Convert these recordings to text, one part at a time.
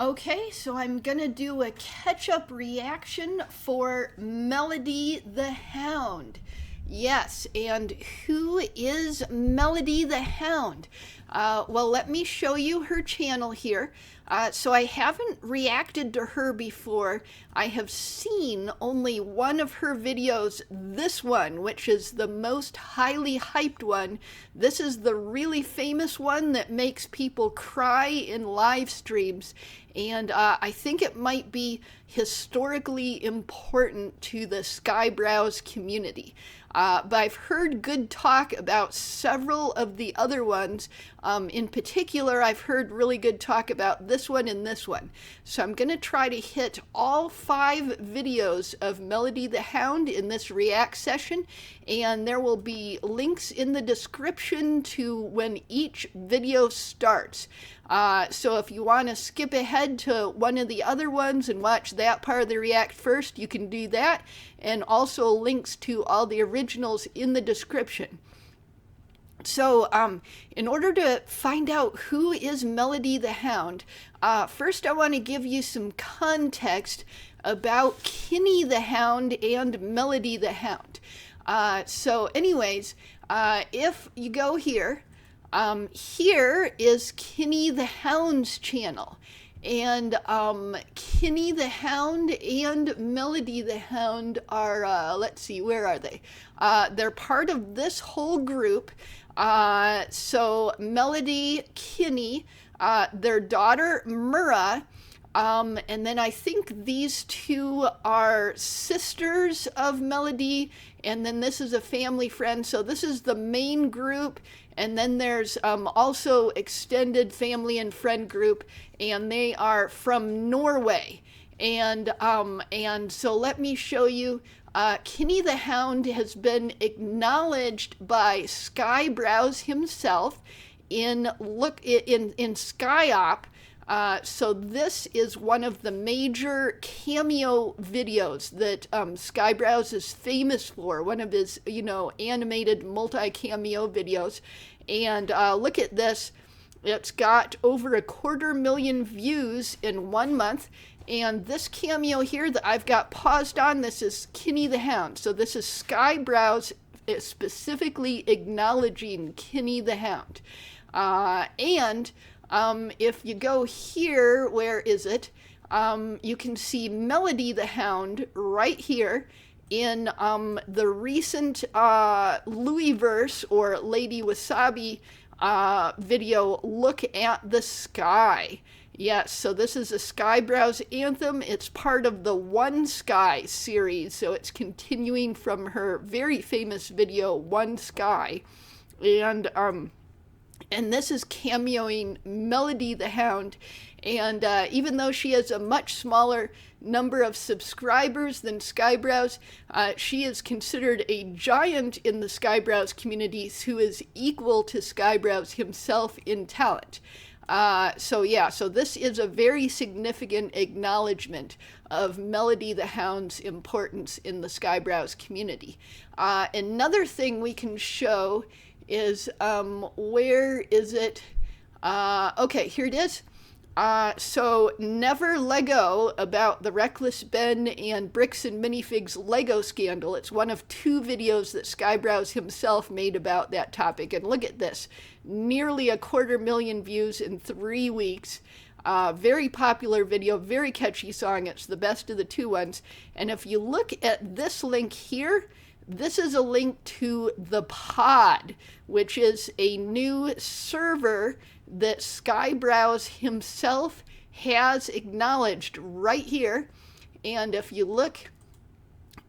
Okay, so I'm gonna do a catch-up reaction for Melody the Hound. Yes, and who is Melody the Hound? Well, let me show you her channel here. So I haven't reacted to her before. I have seen only one of her videos, this one, which is the most highly hyped one. This is the really famous one that makes people cry in live streams. And I think it might be historically important to the Skybrows community. But I've heard good talk about several of the other ones. In particular, I've heard really good talk about this one and this one. So I'm going to try to hit all 5 videos of Melody the Hound in this react session. And there will be links in the description to when each video starts. So if you want to skip ahead to one of the other ones and watch that part of the react first, you can do that. And also links to all the originals in the description. So in order to find out who is Melody the Hound, first I want to give you some context about KiNi the Hound and Melody the Hound. So anyways, if you go here, here is KiNi the Hound's channel. And KiNi the Hound and Melody the Hound are, let's see, where are they? They're part of this whole group. So Melody, KiNi, their daughter Mira, and then I think these two are sisters of Melody, and then this is a family friend. So this is the main group, and then there's also extended family and friend group, and they are from Norway. And so let me show you. KiNi the Hound has been acknowledged by Skybrows himself in SkyOp. So this is one of the major cameo videos that Skybrows is famous for, one of his, animated multi-cameo videos. And look at this. It's got over 250,000 views in 1 month. And this cameo here that I've got paused on, this is KiNi the Hound. So this is Skybrows specifically acknowledging KiNi the Hound. If you go here, where is it? You can see Melody the Hound right here in the recent Louis-Verse or Lady Wasabi video, Look at the Sky. Yes, so this is a Skybrows anthem. It's part of the One Sky series, so it's continuing from her very famous video, One Sky. And this is cameoing Melody the Hound. And even though she has a much smaller number of subscribers than Skybrows, she is considered a giant in the Skybrows community who is equal to Skybrows himself in talent. So this is a very significant acknowledgement of Melody the Hound's importance in the Skybrows community. Another thing we can show is, where is it? Okay, here it is. So Never Lego, about the Reckless Ben and Bricks and Minifigs Lego scandal. It's one of 2 videos that Skybrows himself made about that topic. And look at this, nearly 250,000 views in 3 weeks. Very popular video, very catchy song. It's the best of the 2 ones. And if you look at this link here, this is a link to the Pod, which is a new server that Skybrows himself has acknowledged right here. And if you look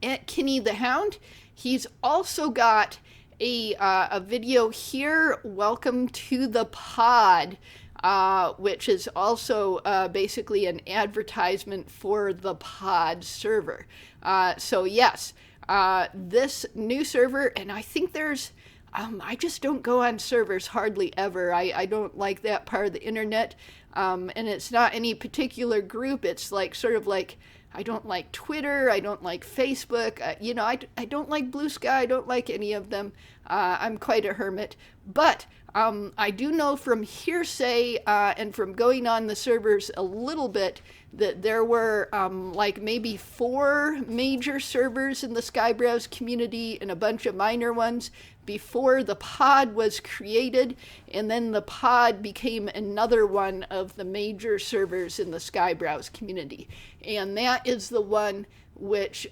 at KiNi the Hound, he's also got a video here, Welcome to the Pod, which is also basically an advertisement for the Pod server. So yes, this new server, and I think there's, I just don't go on servers hardly ever. I don't like that part of the internet, and it's not any particular group. It's like sort of like, I don't like Twitter, I don't like Facebook, I don't like Blue Sky, I don't like any of them. I'm quite a hermit. But I do know from hearsay and from going on the servers a little bit that there were like maybe 4 major servers in the Skybrowse community and a bunch of minor ones before the pod was created, and then the pod became another one of the major servers in the Skybrowse community. And that is the one which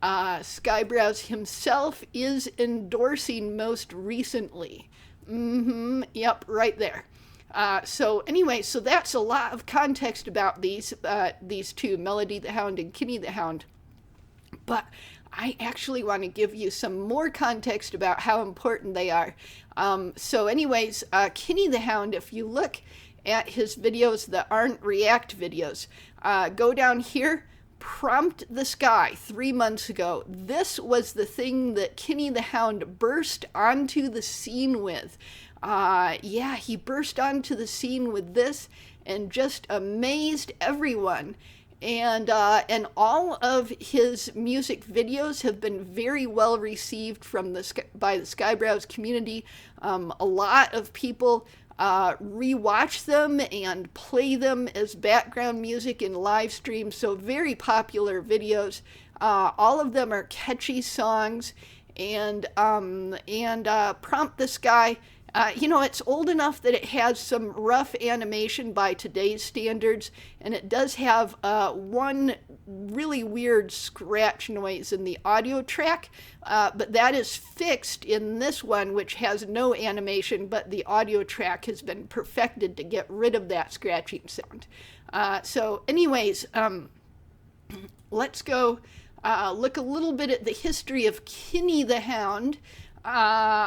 Skybrowse himself is endorsing most recently. Yep, right there. So anyway, so that's a lot of context about these two, Melody the Hound and KiNi the Hound. But I actually want to give you some more context about how important they are. So anyways, KiNi the Hound, if you look at his videos that aren't React videos, go down here, Prompt the Sky 3 months ago. This was the thing that KiNi the Hound burst onto the scene with. Yeah, he burst onto the scene with this and just amazed everyone. And all of his music videos have been very well received by the Skybrowse community. A lot of people rewatch them and play them as background music in live streams. So very popular videos. All of them are catchy songs. And Prompt the Sky, you know, it's old enough that it has some rough animation by today's standards, and it does have one really weird scratch noise in the audio track, but that is fixed in this one, which has no animation, but the audio track has been perfected to get rid of that scratching sound. So anyways, let's go look a little bit at the history of KiNi the Hound.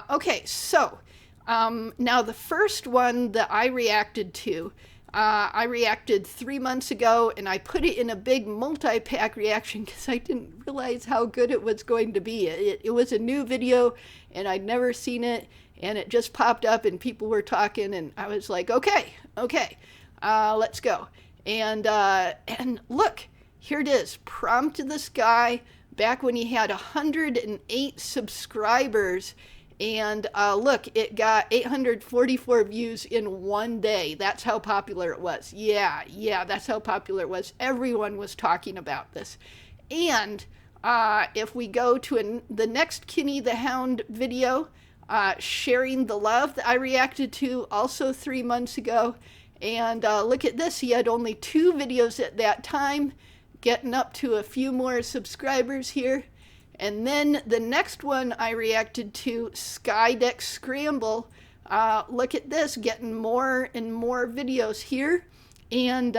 Okay, so now the first one that I reacted to, I reacted 3 months ago, and I put it in a big multi-pack reaction because I didn't realize how good it was going to be. It was a new video, and I'd never seen it, and it just popped up, and people were talking, and I was like, okay, let's go. And look, here it is, Prompt the Sky, back when he had 108 subscribers. And look, it got 844 views in one day. That's how popular it was. Yeah, that's how popular it was. Everyone was talking about this. And if we go to the next KiNi the Hound video, Sharing the Love, that I reacted to also 3 months ago. And look at this. He had only 2 videos at that time, getting up to a few more subscribers here. And then the next one I reacted to, Skydeck Scramble. Look at this, getting more and more videos here. And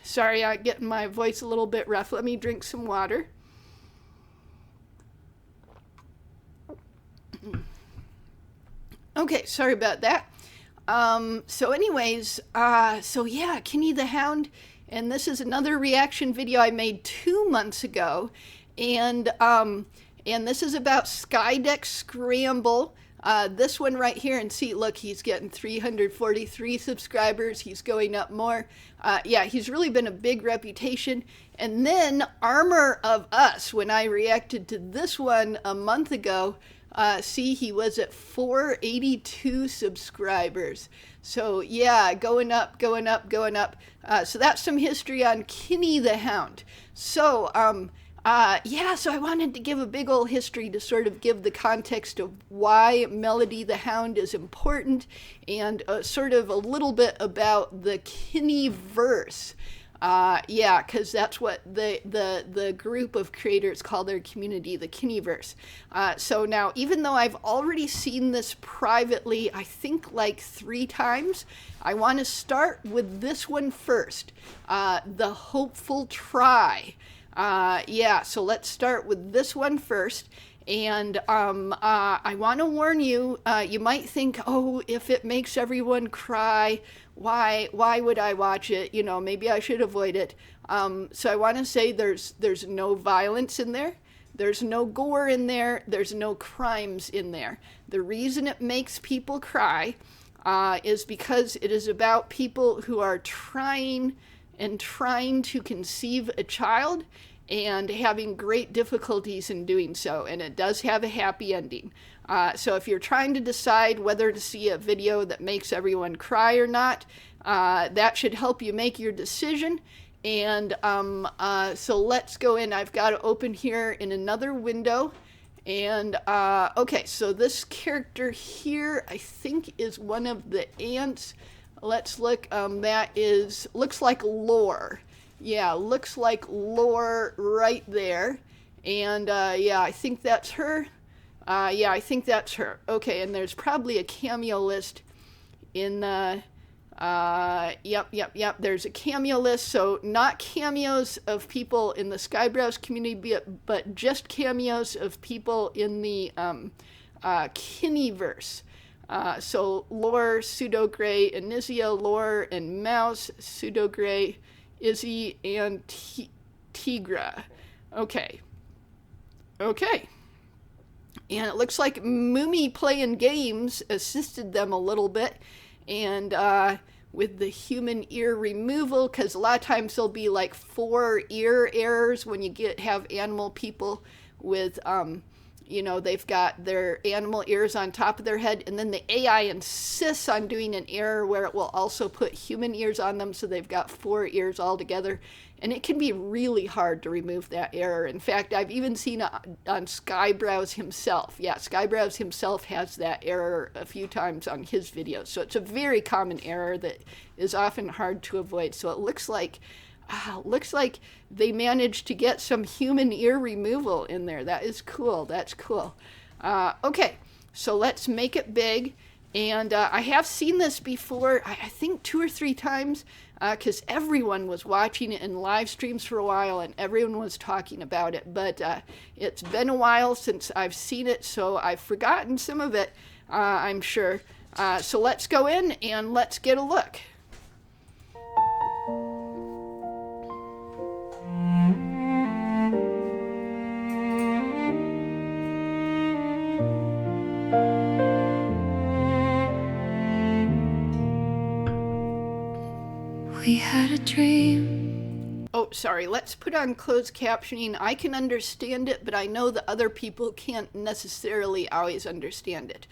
sorry, I'm getting my voice a little bit rough. Let me drink some water. Okay, sorry about that. So anyways, so yeah, KiNi the Hound. And this is another reaction video I made 2 months ago. And this is about Skydeck Scramble. This one right here, and see, look, he's getting 343 subscribers. He's going up more. Yeah, he's really been a big reputation. And then Armor of Us, when I reacted to this one a month ago, see, he was at 482 subscribers. So yeah, going up. So that's some history on KiNi the Hound. So, yeah, so I wanted to give a big old history to sort of give the context of why Melody the Hound is important, and sort of a little bit about the KiNi-Verse. Yeah, because that's what the group of creators call their community, the KiNi-Verse. So now, even though I've already seen this privately, I think like 3 times, I want to start with this one first, the Hopeful Try. Yeah, so let's start with this one first. And I want to warn you, you might think, oh, if it makes everyone cry, why would I watch it? You know, maybe I should avoid it. So I want to say there's no violence in there. There's no gore in there. There's no crimes in there. The reason it makes people cry is because it is about people who are trying to conceive a child, and having great difficulties in doing so, and it does have a happy ending. So if you're trying to decide whether to see a video that makes everyone cry or not, that should help you make your decision. And so let's go in. I've got to open here in another window. And okay, so this character here, I think, is one of the ants. Let's look. Looks like Lore. Yeah, looks like Lore right there. And yeah, I think that's her. Yeah, I think that's her. Okay, and there's probably a cameo list in the... Yep. There's a cameo list. So not cameos of people in the Skybrows community, but just cameos of people in the KiNi-Verse. So Lore, Pseudo Gray, Anizia, Lore, and Mouse, Pseudo Gray, Izzy, and Tigra. Okay. And it looks like Moomy Playing Games assisted them a little bit. And with the human ear removal, because a lot of times there'll be like 4 ear errors when you have animal people with, you know, they've got their animal ears on top of their head, and then the AI insists on doing an error where it will also put human ears on them, so they've got 4 ears all together. And it can be really hard to remove that error. In fact, I've even seen it on Skybrows himself. Yeah, Skybrows himself has that error a few times on his videos. So it's a very common error that is often hard to avoid. So it looks like they managed to get some human ear removal in there. That is cool. That's cool. Okay, so let's make it big. And I have seen this before, I think 2 or 3 times, because everyone was watching it in live streams for a while and everyone was talking about it. But it's been a while since I've seen it, so I've forgotten some of it, I'm sure. So let's go in and let's get a look. We had a dream. Oh, sorry, let's put on closed captioning. I can understand it, but I know that other people can't necessarily always understand it.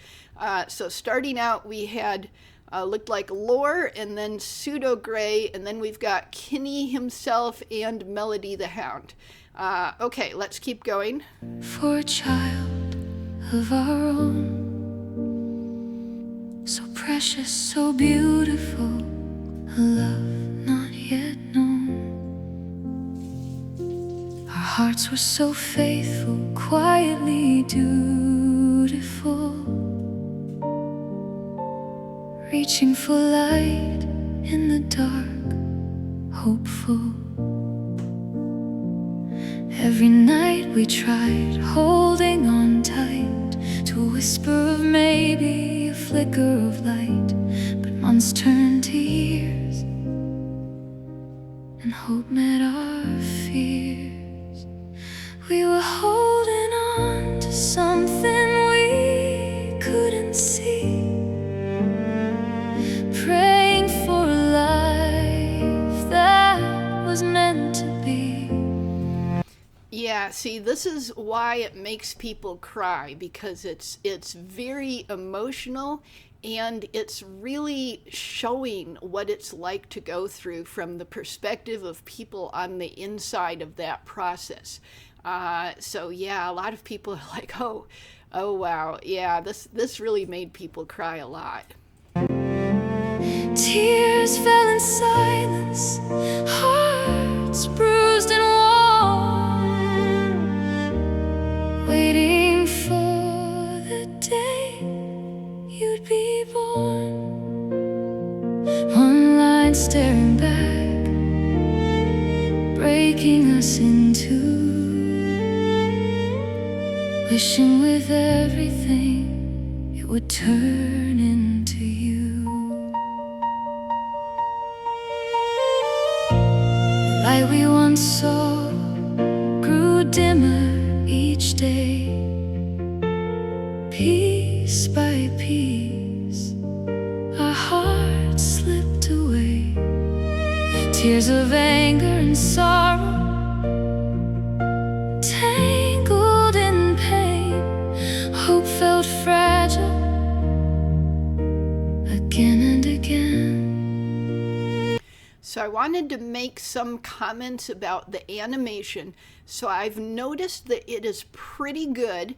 So starting out, we had looked like Lore, and then Pseudo Gray, and then we've got KiNi himself and Melody the Hound. Okay, let's keep going. For a child of our own, so precious, so beautiful, a love not yet known. Our hearts were so faithful, quietly dutiful, reaching for light in the dark, hopeful. Every night we tried, holding on tight to a whisper of maybe, a flicker of light. But months turned to years, and hope met our fears. We were holding on to something we couldn't see, praying for a life that was meant to be. Yeah, see, this is why it makes people cry, because it's very emotional, and it's really showing what it's like to go through from the perspective of people on the inside of that process. So yeah, a lot of people are like, oh wow, yeah, this really made people cry a lot. Tears fell in silence, hearts bruised and warm, waiting for the day you'd be born. One line staring back, breaking us in two, wishing with everything it would turn into you. The light we once saw grew dimmer each day, piece by piece our hearts slipped away. Tears of anger and sorrow So I wanted to make some comments about the animation. So I've noticed that it is pretty good.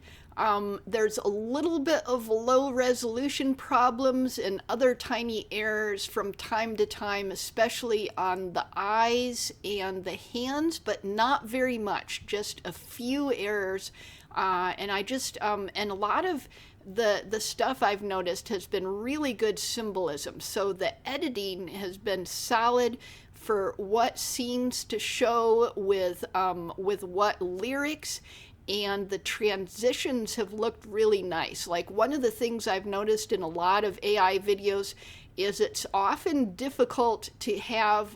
There's a little bit of low resolution problems and other tiny errors from time to time, especially on the eyes and the hands, but not very much, just a few errors. And a lot of the stuff I've noticed has been really good symbolism. So the editing has been solid for what scenes to show with what lyrics, and the transitions have looked really nice. Like, one of the things I've noticed in a lot of AI videos is it's often difficult to have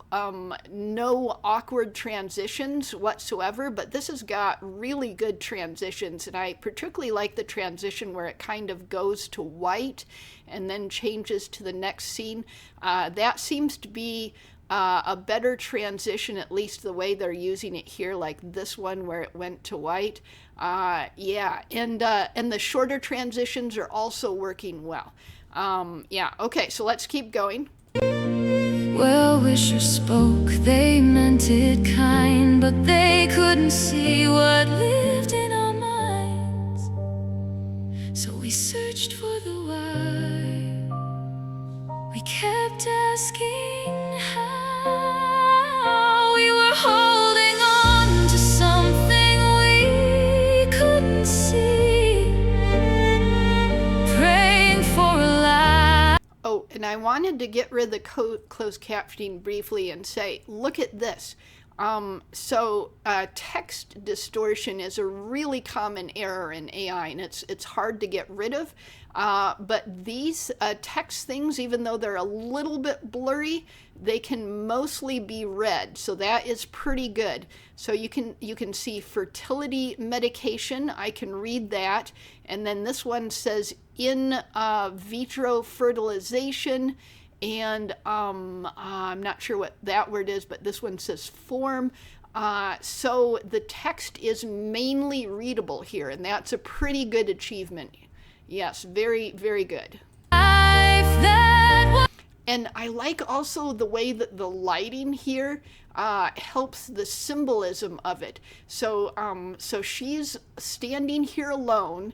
no awkward transitions whatsoever, but this has got really good transitions, and I particularly like the transition where it kind of goes to white and then changes to the next scene. That seems to be a better transition, at least the way they're using it here, like this one where it went to white. Yeah, and the shorter transitions are also working well. Yeah, okay, so let's keep going. Well-wishers spoke, they meant it kind, but they couldn't see what lived in our minds. So we searched for the why. We kept asking how. We were holding on to something we couldn't see, praying for a lie. Oh, and I wanted to get rid of the closed captioning briefly and say, look at this. Text distortion is a really common error in AI, and it's hard to get rid of. But these text things, even though they're a little bit blurry, they can mostly be read. So that is pretty good. So you can see fertility medication. I can read that. And then this one says in vitro fertilization. And I'm not sure what that word is, but this one says form. So the text is mainly readable here, and that's a pretty good achievement. Yes, very, very good. And I like also the way that the lighting here helps the symbolism of it. So, so she's standing here alone.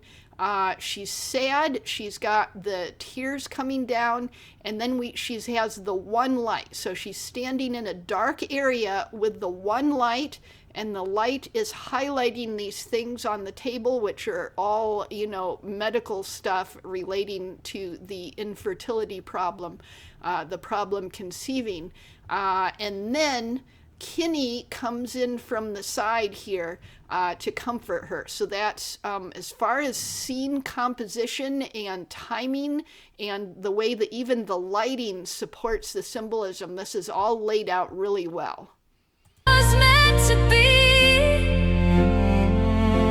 She's sad, she's got the tears coming down, and then she has the one light. So she's standing in a dark area with the one light, and the light is highlighting these things on the table, which are all, you know, medical stuff relating to the infertility problem, the problem conceiving. And then KiNi comes in from the side here to comfort her. So that's as far as scene composition and timing and the way that even the lighting supports the symbolism, this is all laid out really well. Was meant to be.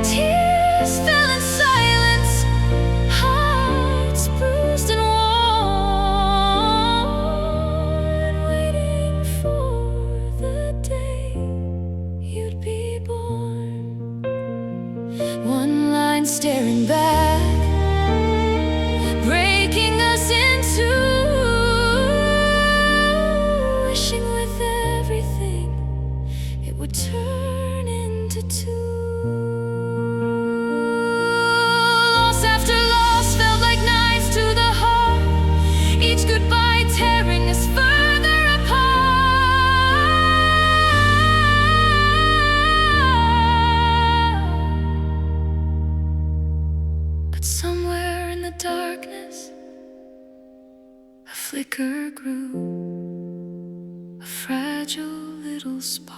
Tears fell in silence, hearts bruised and worn, waiting for the day you'd be born. One line staring back, breaking us in two, wishing with everything it would turn into two. Loss after loss felt like knives to the heart, each goodbye tearing us further apart. But somewhere in the darkness, a flicker grew, a fragile little spark.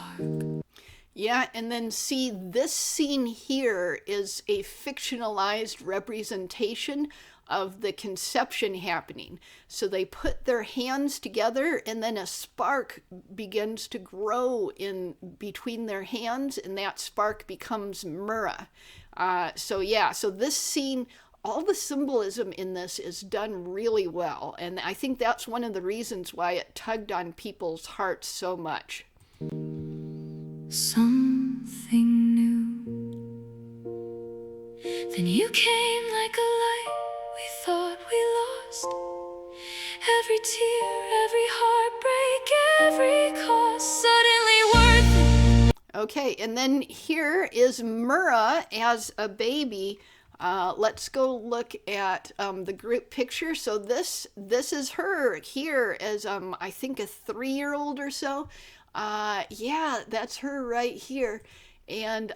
Yeah, and then see, this scene here is a fictionalized representation of the conception happening. So they put their hands together, and then a spark begins to grow in between their hands, and that spark becomes Mira. So yeah, so this scene, all the symbolism in this is done really well, and I think that's one of the reasons why it tugged on people's hearts so much. Something new. Then you came like a light we thought we lost. Every tear, every heartbreak, every call. Okay, and then here is Mira as a baby. Let's go look at the group picture. So this is her here as I think a 3-year-old or so. Yeah, that's her right here. And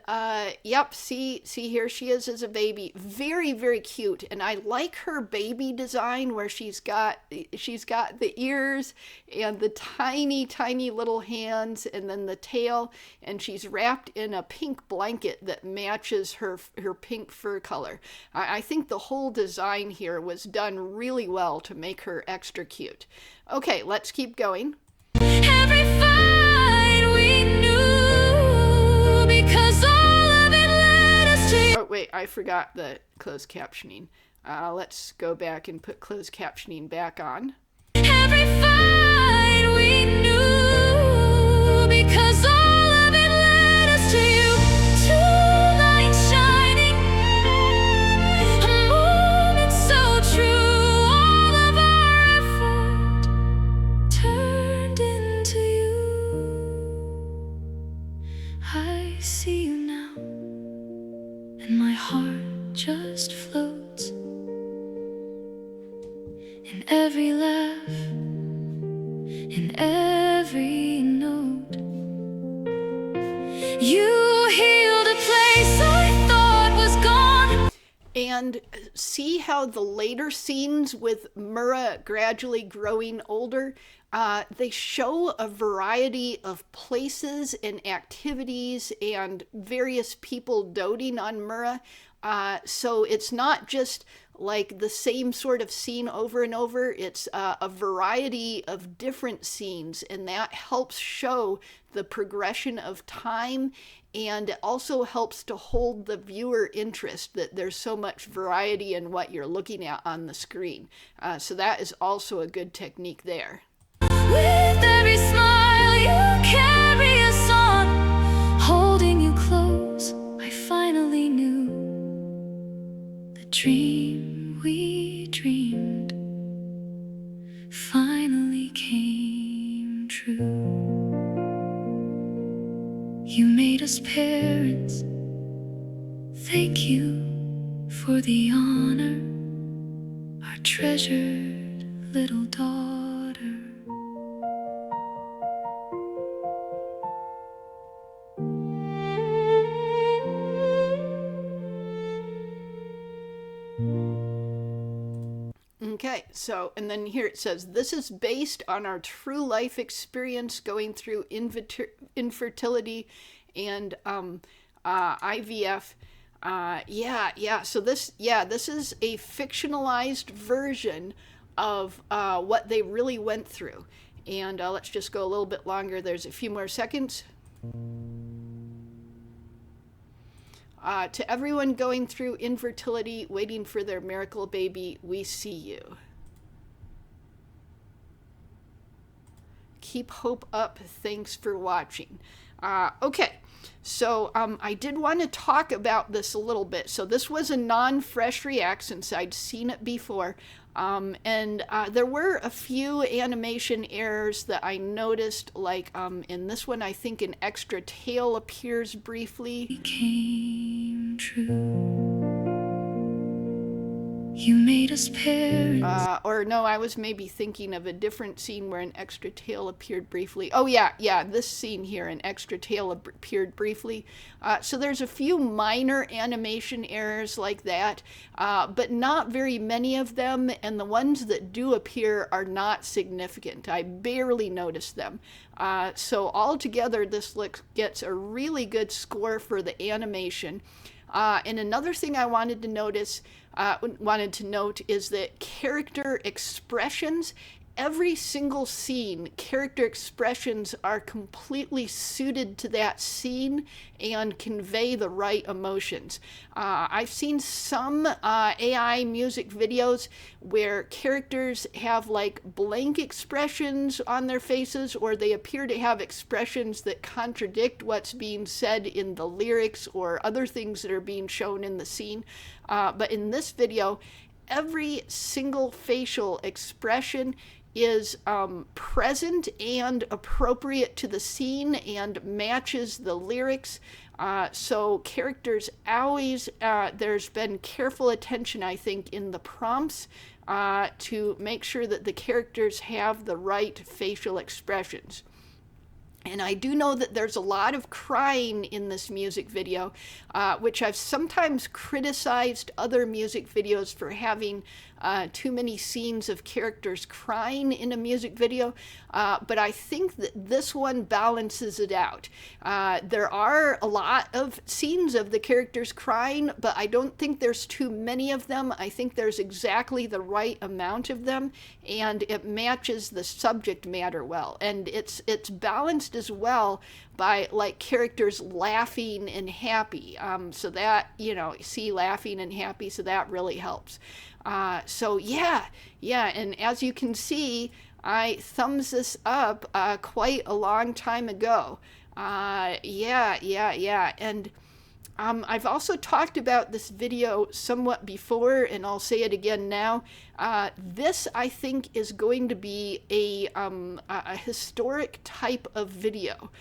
yep, see here she is as a baby. Very, very cute. And I like her baby design where she's got the ears and the tiny, tiny little hands and then the tail, and she's wrapped in a pink blanket that matches her pink fur color. I think the whole design here was done really well to make her extra cute. Okay, let's keep going. Every fight we knew, because all of it led us to. Oh wait, I forgot the closed captioning. Let's go back and put closed captioning back on. Every fight we knew, because all of it led us to you. Two lights shining, a moment so true. All of our effort turned into you. I see you now, and my heart just floats. In every laugh, in every note, you healed a place I thought was gone. And see how the later scenes with Mira gradually growing older, they show a variety of places and activities and various people doting on Mira. So it's not just like the same sort of scene over and over. It's a variety of different scenes, and that helps show the progression of time, and it also helps to hold the viewer interest that there's so much variety in what you're looking at on the screen. So that is also a good technique there. With every smile you carry us on, holding you close, I finally knew the dream we dreamed finally came true. You made us parents, thank you for the honor, our treasured little daughter. Okay, so, and then here it says, this is based on our true life experience going through infertility and IVF. So this is a fictionalized version of what they really went through. And let's just go a little bit longer. There's a few more seconds. To everyone going through infertility, waiting for their miracle baby, we see you. Keep hope up. Thanks for watching. Okay, so I did want to talk about this a little bit. So this was a non-fresh react since I'd seen it before. And there were a few animation errors that I noticed, like in this one, I think an extra tail appears briefly. Became true. You made us parents. Or no, I was maybe thinking of a different scene where an extra tail appeared briefly. Oh yeah, this scene here, an extra tail appeared briefly. So there's a few minor animation errors like that, but not very many of them, and the ones that do appear are not significant. I barely noticed them. So altogether, this gets a really good score for the animation. And another thing I wanted to note is that character expressions, every single scene, character expressions are completely suited to that scene and convey the right emotions. I've seen some AI music videos where characters have like blank expressions on their faces, or they appear to have expressions that contradict what's being said in the lyrics or other things that are being shown in the scene. But in this video, every single facial expression is present and appropriate to the scene and matches the lyrics. So characters always, there's been careful attention, I think, in the prompts to make sure that the characters have the right facial expressions. And I do know that there's a lot of crying in this music video, which I've sometimes criticized other music videos for having too many scenes of characters crying in a music video, but I think that this one balances it out. There are a lot of scenes of the characters crying, but I don't think there's too many of them. I think there's exactly the right amount of them, and it matches the subject matter well. And it's balanced as well by like characters laughing and happy. So that, you know, see laughing and happy, so that really helps. So yeah, and as you can see, I thumbs this up quite a long time ago. Yeah. And I've also talked about this video somewhat before, and I'll say it again now. This, I think, is going to be a historic type of video.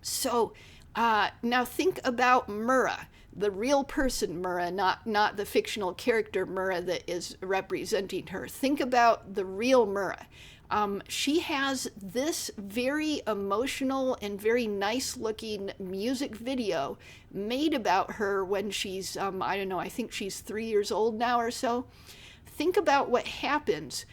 So now think about Mira, the real person Mira, not the fictional character Mira that is representing her. Think about the real Mira. She has this very emotional and very nice looking music video made about her when she's, I don't know, I think she's 3 years old now or so. Think about what happens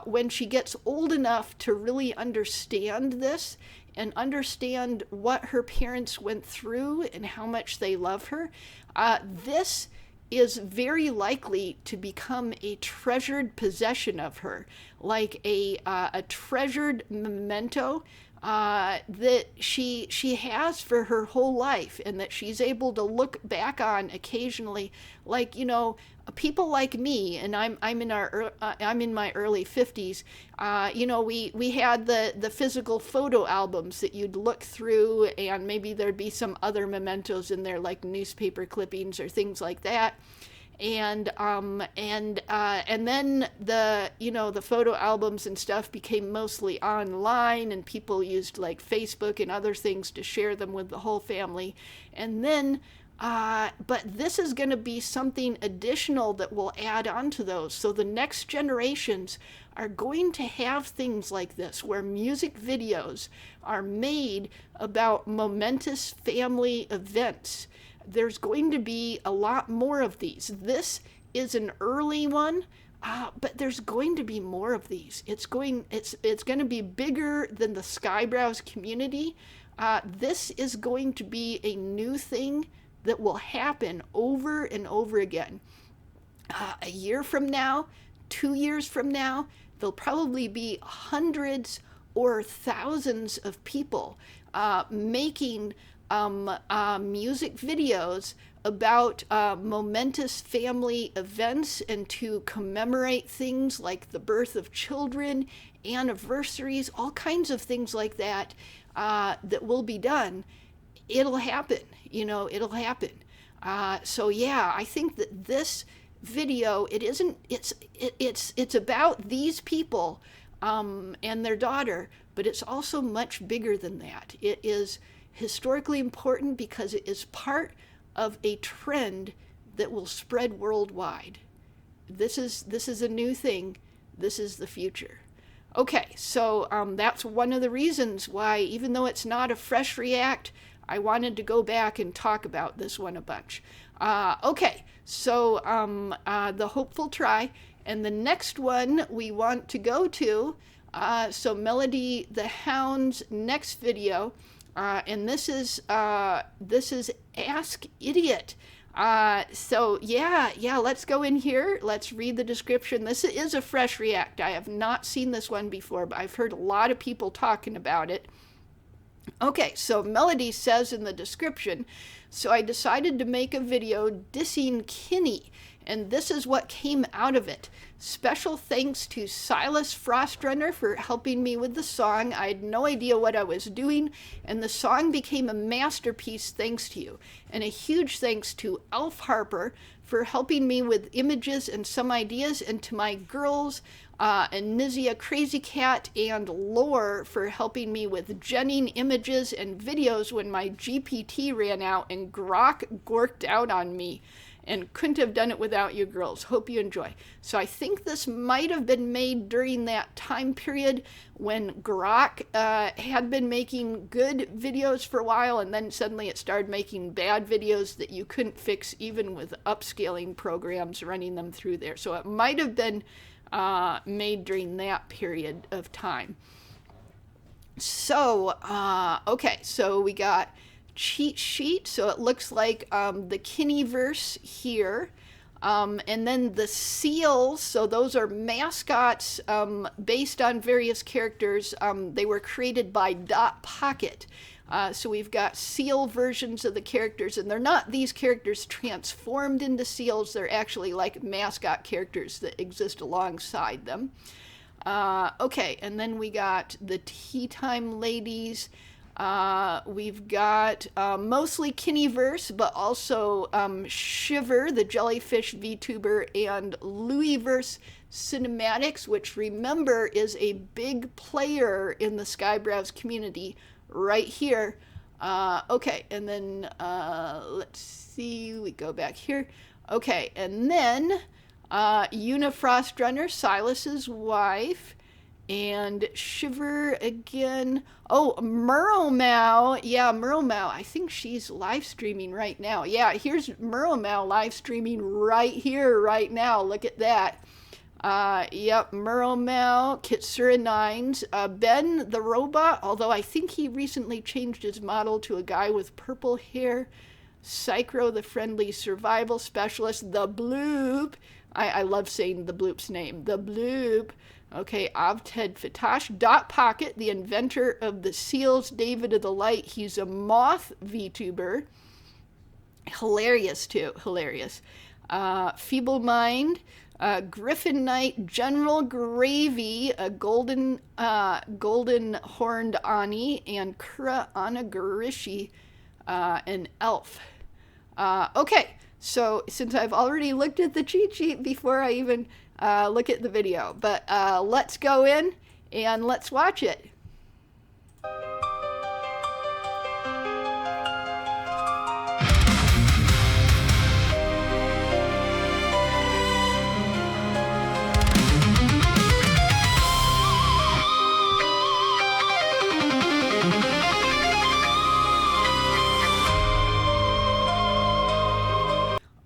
when she gets old enough to really understand this and understand what her parents went through and how much they love her. This is very likely to become a treasured possession of her, like a treasured memento that she has for her whole life, and that she's able to look back on occasionally, like, you know, people like me, and I'm in my early 50s. You know, we had the physical photo albums that you'd look through, and maybe there'd be some other mementos in there, like newspaper clippings or things like that. And then the photo albums and stuff became mostly online, and people used like Facebook and other things to share them with the whole family. And then but this is going to be something additional that will add on to those. So the next generations are going to have things like this, where music videos are made about momentous family events. There's going to be a lot more of these. This is an early one, but there's going to be more of these. It's going to be bigger than the Skybrowse community. This is going to be a new thing that will happen over and over again. A year from now, 2 years from now, there'll probably be hundreds or thousands of people making music videos about momentous family events, and to commemorate things like the birth of children, anniversaries, all kinds of things like that that will be done. It'll happen, it'll happen. So yeah, I think that this video, it's about these people and their daughter, but it's also much bigger than that. It is historically important because it is part of a trend that will spread worldwide. This is a new thing. This is the future. Okay, so that's one of the reasons why, even though it's not a fresh react, I wanted to go back and talk about this one a bunch. Okay, so the hopeful try, and the next one we want to go to, so Melody the Hound's next video, and this is Ask Idiot. So yeah, let's go in here. Let's read the description. This is a fresh react. I have not seen this one before, but I've heard a lot of people talking about it. Okay, so Melody says in the description, so I decided to make a video dissing KiNi and this is what came out of it. Special thanks to Silas Frostrunner for helping me with the song. I had no idea what I was doing, and the song became a masterpiece thanks to you. And a huge thanks to Elf Harper for helping me with images and some ideas, and to my girls, Anizia Crazy Cat and Lore for helping me with genning images and videos when my GPT ran out and Grok gorked out on me. And couldn't have done it without you girls. Hope you enjoy. So I think this might have been made during that time period when Grok had been making good videos for a while, and then suddenly it started making bad videos that you couldn't fix even with upscaling programs running them through there. So it might have been made during that period of time. So, okay, so we got cheat sheet, so it looks like the KiNi-Verse here, and then the seals, so those are mascots based on various characters. They were created by Dot Pocket, so we've got seal versions of the characters, and they're not these characters transformed into seals, they're actually like mascot characters that exist alongside them. Okay, and then we got the Tea Time Ladies. We've got mostly KiNi-Verse, but also Shiver, the jellyfish VTuber, and Louis-Verse Cinematics, which remember is a big player in the Skybrowse community right here. Okay, and then let's see, we go back here. Okay, and then Unifrost Runner, Silas's wife. And Shiver again. Oh, Murrowmow. Yeah, Murrowmow. I think she's live streaming right now. Yeah, here's Murrowmow live streaming right here, right now. Look at that. Yep, Murrowmow, Kitsura Nines, Ben the robot, although I think he recently changed his model to a guy with purple hair. Psychro, the friendly survival specialist. The Bloop. I love saying the Bloop's name. The Bloop. Okay, Ovted Fatash, Dot Pocket, the inventor of the seals, David of the Light. He's a moth VTuber. Hilarious, too. Hilarious. Feeble Mind, Griffin Knight, General Gravy, a golden horned Ani, and Kura Anagarishi, an elf. Okay, so since I've already looked at the cheat sheet before I even look at the video, but let's go in and let's watch it.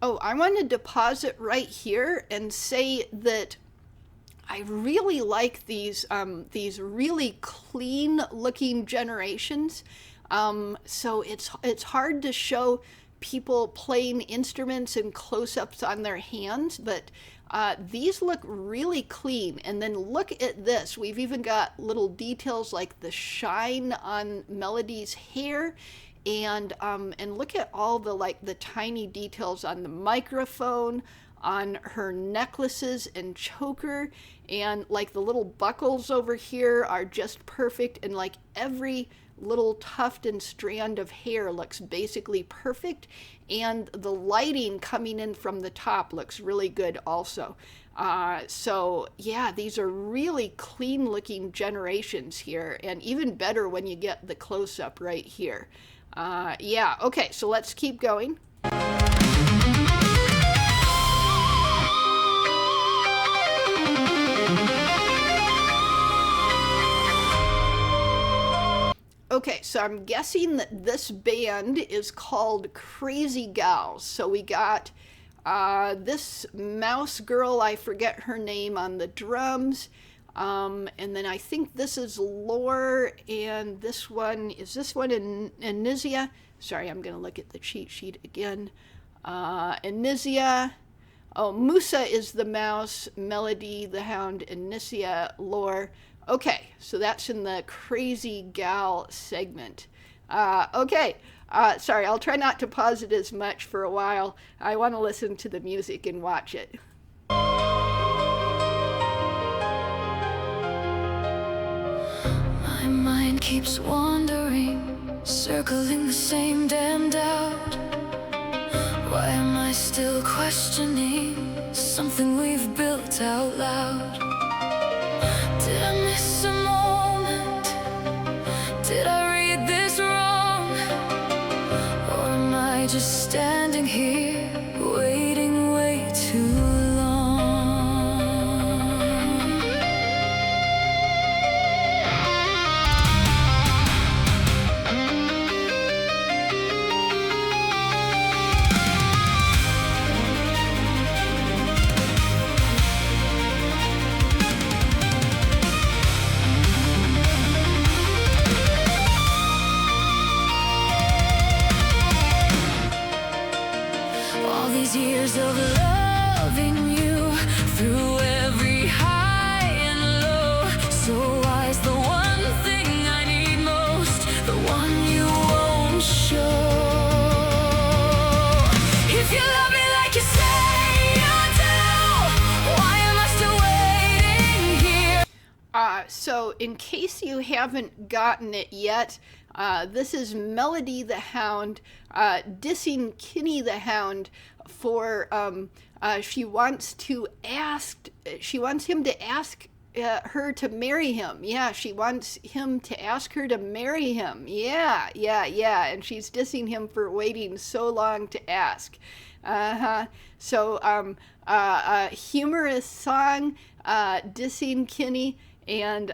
Oh, I wanted to pause it right here and say that I really like these really clean looking generations. So it's hard to show people playing instruments and close-ups on their hands, but these look really clean. And then look at this. We've even got little details like the shine on Melody's hair. And look at all the tiny details on the microphone, on her necklaces and choker, and like the little buckles over here are just perfect, and like every little tuft and strand of hair looks basically perfect, and the lighting coming in from the top looks really good also. So yeah, these are really clean looking generations here, and even better when you get the close-up right here. Yeah, okay, so let's keep going. Okay, so I'm guessing that this band is called Crazy Gals. So we got this mouse girl, I forget her name, on the drums. And then I think this is Lore, and this one, is this one in Anizia? Sorry, I'm going to look at the cheat sheet again. Anizia. Oh, Musa is the mouse, Melody the Hound, Anizia, Lore. Okay, so that's in the Crazy Gal segment. Okay. Sorry, I'll try not to pause it as much for a while. I want to listen to the music and watch it. My mind keeps wandering, circling the same damn doubt. Why am I still questioning something we've built out loud? Did I miss a moment? Did I read this wrong? Or am I just standing here waiting way too long? Years of loving you through every high and low. So why's the one thing I need most, the one you won't show? If you love me like you say you do, why am I still waiting here? So in case you haven't gotten it yet, this is Melody the Hound dissing KiNi the Hound for she wants him to ask her to marry him. Yeah, she wants him to ask her to marry him. Yeah, and she's dissing him for waiting so long to ask. So humorous song dissing KiNi. And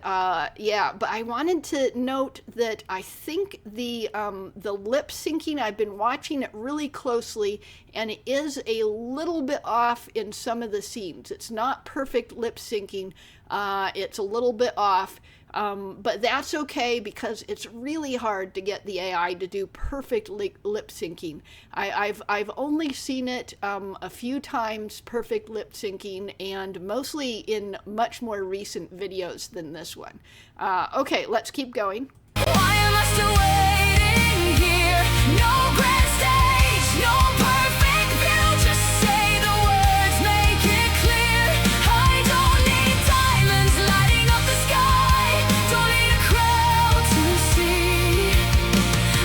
yeah, but I wanted to note that I think the lip syncing, I've been watching it really closely, and it is a little bit off in some of the scenes. It's not perfect lip syncing. It's a little bit off. But that's okay, because it's really hard to get the AI to do perfect lip syncing. I've only seen it a few times, perfect lip syncing, and mostly in much more recent videos than this one. Okay, let's keep going. Why am I still waiting here? No grand stage, no perfect view. Just say the words, make it clear. I don't need diamonds lighting up the sky. Don't need a crowd to see.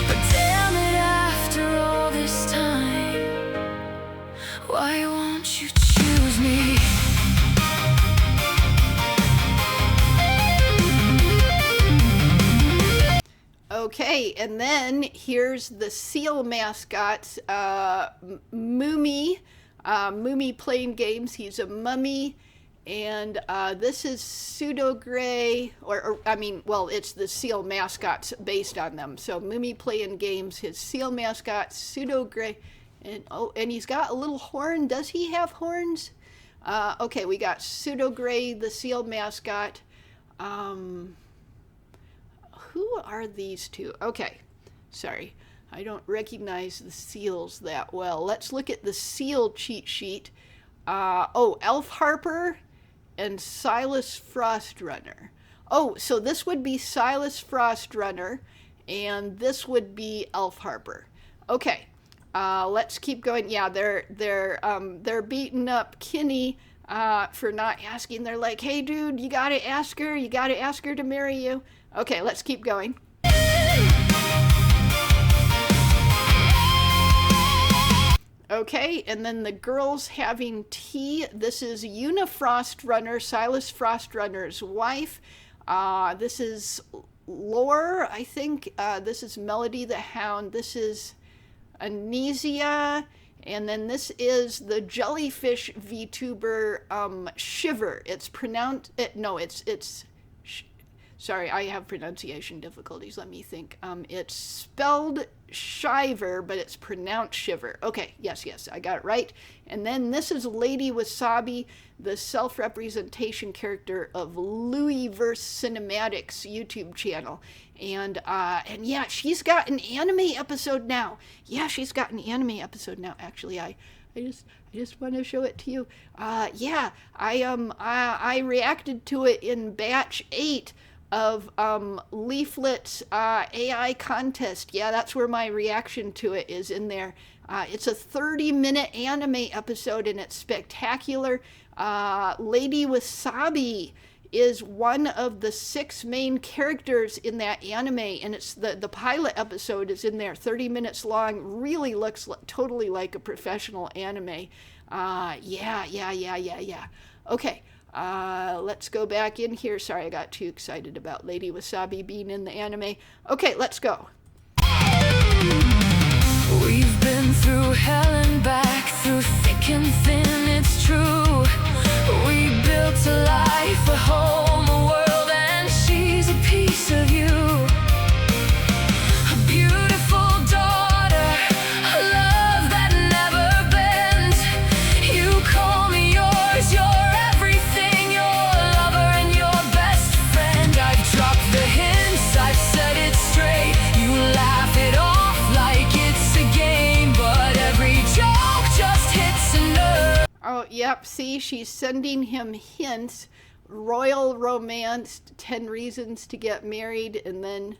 But damn it, after all this time, why won't you choose me? Okay, and then here's the seal mascots, Moomy, Moomy playing games. He's a mummy, and this is Pseudo Gray, or I mean, well, it's the seal mascots based on them. So Moomy playing games, his seal mascot, Pseudo Gray, and oh, and he's got a little horn. Does he have horns? Okay, we got Pseudo Gray, the seal mascot. Who are these two? Okay, sorry, I don't recognize the seals that well. Let's look at the seal cheat sheet. Oh, Elf Harper and Silas Frostrunner. Oh, so this would be Silas Frostrunner, and this would be Elf Harper. Okay, let's keep going. Yeah, they're beating up KiNi for not asking. They're like, hey, dude, you gotta ask her. You gotta ask her to marry you. Okay, let's keep going. Okay, and then the girls having tea. This is Una Frostrunner, Silas Frostrunner's wife. This is Lore, I think. This is Melody the Hound. This is Anesia. And then this is the jellyfish VTuber Shiver. It's pronounced, sorry, I have pronunciation difficulties. Let me think. It's spelled Shiver, but it's pronounced Shiver. Okay, yes, I got it right. And then this is Lady Wasabi, the self-representation character of Louis-Verse Cinematics YouTube channel. And yeah, she's got an anime episode now. Yeah, she's got an anime episode now. Actually, I just want to show it to you. Yeah, I reacted to it in batch 8. Leaflet's AI contest. Yeah, that's where my reaction to it is in there. It's a 30-minute anime episode, and it's spectacular. Lady Wasabi is one of the 6 main characters in that anime, and it's the pilot episode is in there, 30 minutes long. Really looks totally like a professional anime. Yeah. Okay, let's go back in here. Sorry, I got too excited about Lady Wasabi being in the anime. Okay, let's go. We've been through hell and back, through thick and thin, it's true. We built a life, a home, a world, and she's a piece of you. A beautiful daughter, a love that never bends. You call me yours, you're everything, your lover and your best friend. I've dropped the hints, I've said it straight. You laugh it off like it's a game, but every joke just hits a nerve. Oh, yep, see, she's sending him hints. Royal romance, 10 reasons to get married, and then...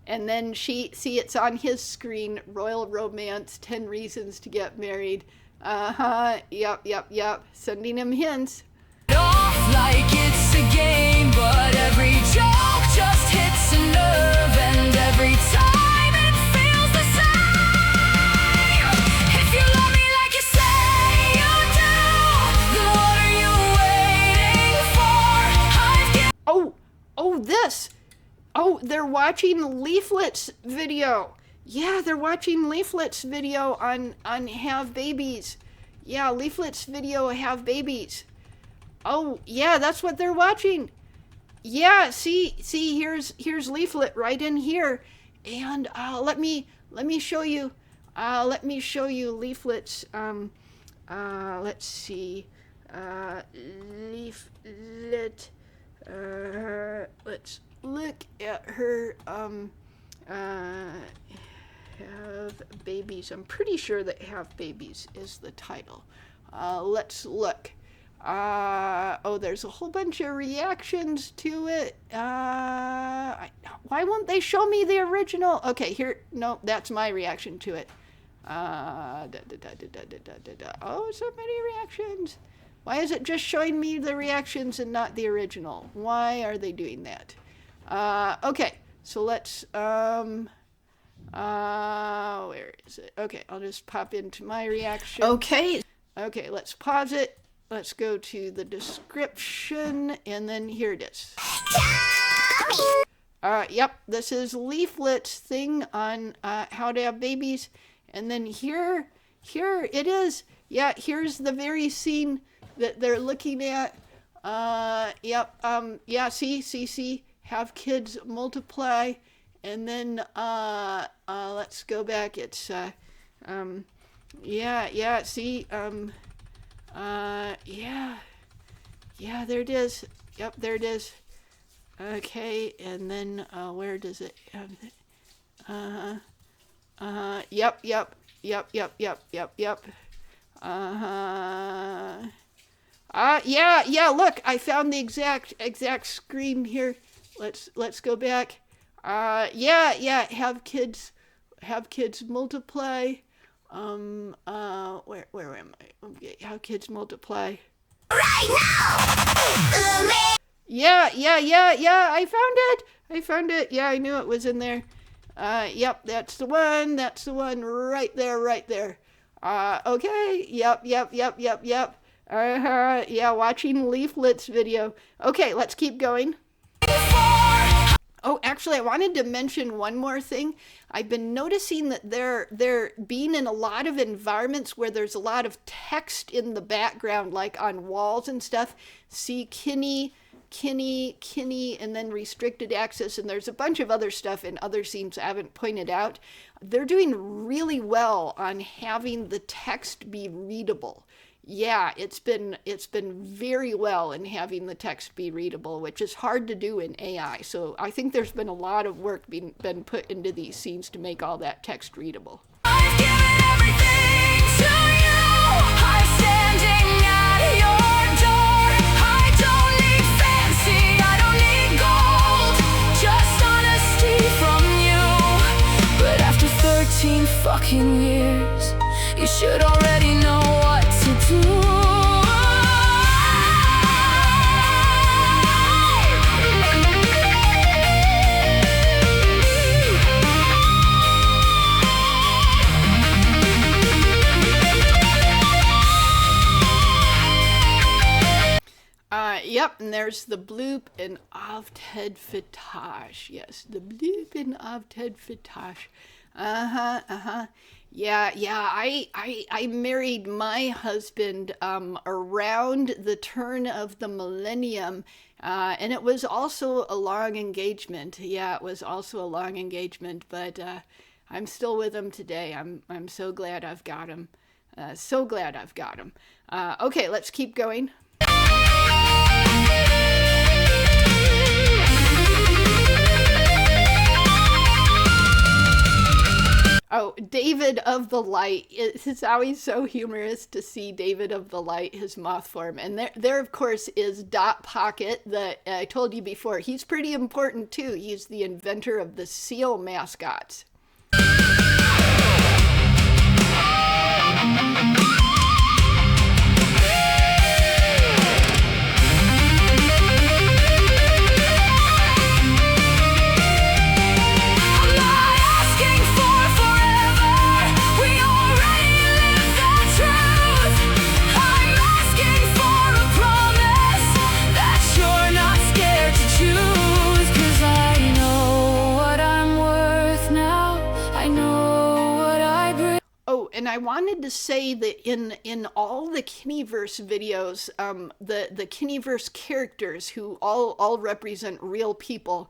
And then see, it's on his screen, royal romance, 10 reasons to get married. Yep, sending him hints. Off like it's a game, but every joke just hits a nerve, and every time it feels the same. If you love me like you say you do, then what are you waiting for? This. Oh, they're watching Leaflet's video. Yeah, they're watching Leaflet's video on Have Babies. Yeah, Leaflet's video, Have Babies. Oh, yeah, that's what they're watching. Yeah, see, here's Leaflet right in here. And let me show you. Let me show you Leaflet's. Let's see. Leaflet. Let's look at her. Have Babies. I'm pretty sure that Have Babies is the title. Let's look. There's a whole bunch of reactions to it. Why won't they show me the original? Okay, here. No, that's my reaction to it. Oh, so many reactions. Why is it just showing me the reactions and not the original? Why are they doing that? Okay, so let's, where is it? Okay, I'll just pop into my reaction. Okay, let's pause it. Let's go to the description, and then here it is. Yep, this is Leaflet's thing on how to have babies. And then here it is. Yeah, here's the very scene that they're looking at. Yeah, see, have kids multiply. And then, let's go back. It's, see, yeah, there it is. Yep, there it is. Okay, and then, where does it have it? Yep. Yeah, look, I found the exact screen here. Let's go back. Yeah, have kids multiply. Where am I? Okay, have kids multiply. Right now! Yeah, I found it. Yeah, I knew it was in there. Yep, that's the one right there. Okay, yep. Yeah, watching Leaflet's video. Okay, let's keep going. Oh, actually, I wanted to mention one more thing. I've been noticing that they're being in a lot of environments where there's a lot of text in the background, like on walls and stuff. See KiNi, and then restricted access, and there's a bunch of other stuff in other scenes I haven't pointed out. They're doing really well on having the text be readable. Yeah, it's been very well in having the text be readable, which is hard to do in AI. So I think there's been a lot of work been put into these scenes to make all that text readable. I've given everything to you. I'm standing at your door. I don't need fancy, I don't need 18 fucking years. You should already know what to do. Yep, and there's the bloop in Ovted Fatash. Yes, the bloop in Ovted Fatash. Yeah, I married my husband around the turn of the millennium, and it was also a long engagement. Yeah, it was also a long engagement, but I'm still with him today. I'm so glad I've got him. So glad I've got him. Okay, let's keep going. Oh, David of the Light. It's always so humorous to see David of the Light, his moth form. And there of course, is Dot Pocket that I told you before. He's pretty important, too. He's the inventor of the seal mascots. And I wanted to say that in all the KiNi-Verse videos, the KiNi-Verse characters, who all represent real people,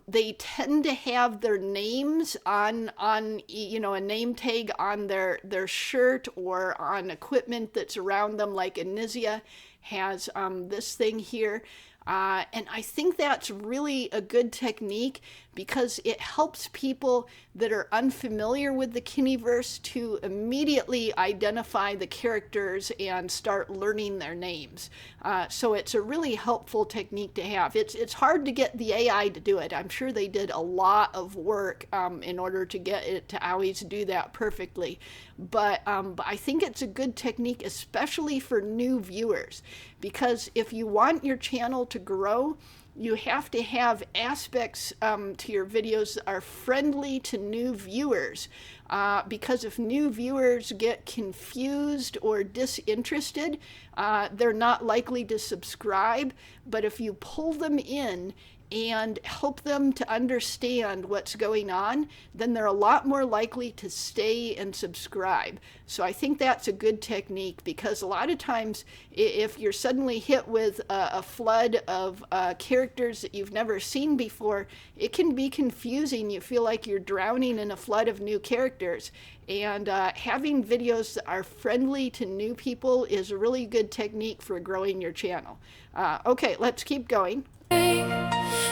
they tend to have their names on a name tag on their shirt or on equipment that's around them, like Anisia has this thing here. And I think that's really a good technique because it helps people that are unfamiliar with the KiNi-Verse to immediately identify the characters and start learning their names. So it's a really helpful technique to have. It's hard to get the AI to do it. I'm sure they did a lot of work in order to get it to always do that perfectly. But I think it's a good technique, especially for new viewers, because if you want your channel to grow, you have to have aspects to your videos that are friendly to new viewers. Because if new viewers get confused or disinterested, they're not likely to subscribe. But if you pull them in and help them to understand what's going on, then they're a lot more likely to stay and subscribe. So I think that's a good technique, because a lot of times if you're suddenly hit with a flood of characters that you've never seen before, it can be confusing. You feel like you're drowning in a flood of new characters. And having videos that are friendly to new people is a really good technique for growing your channel. Okay, let's keep going.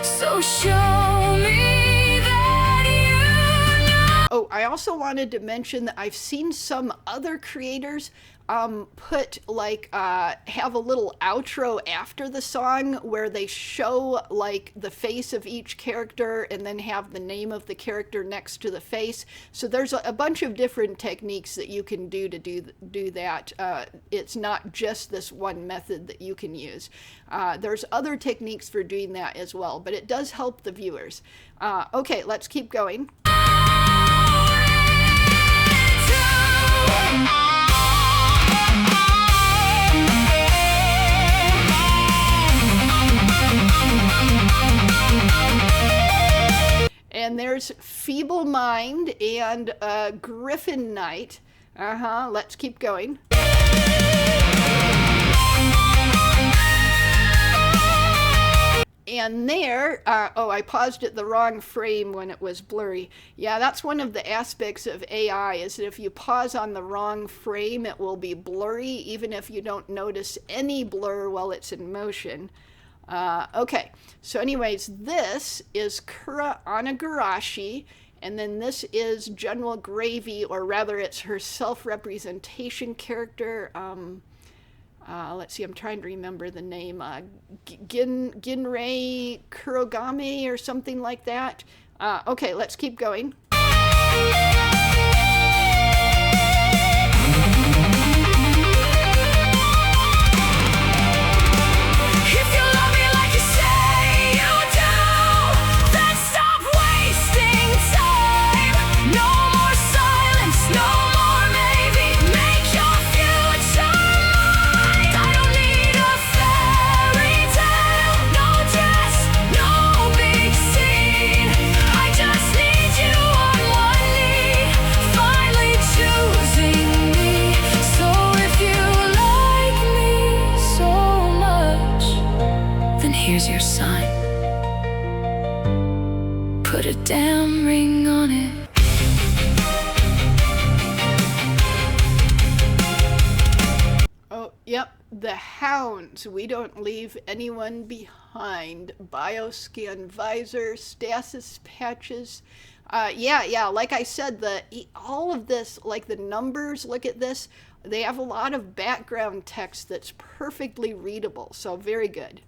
So show me that you know. Oh, I also wanted to mention that I've seen some other creators put like have a little outro after the song where they show like the face of each character and then have the name of the character next to the face. So there's a bunch of different techniques that you can do to do that. It's not just this one method that you can use. There's other techniques for doing that as well, but it does help the viewers. Okay, let's keep going. And there's Feeble Mind and Griffin Knight. Let's keep going. And there, oh, I paused at the wrong frame when it was blurry. Yeah, that's one of the aspects of AI, is that if you pause on the wrong frame, it will be blurry, even if you don't notice any blur while it's in motion. Okay, so anyways, this is Kura Onagarashi, and then this is General Gravy, or rather it's her self-representation character. Let's see, I'm trying to remember the name. Ginrei Kurogame or something like that. Okay, let's keep going. put a damn ring on it. Oh, yep, the Hounds. We don't leave anyone behind. Bioscan visor, stasis patches. Yeah, like I said, all of this, like the numbers, look at this. They have a lot of background text that's perfectly readable, so very good.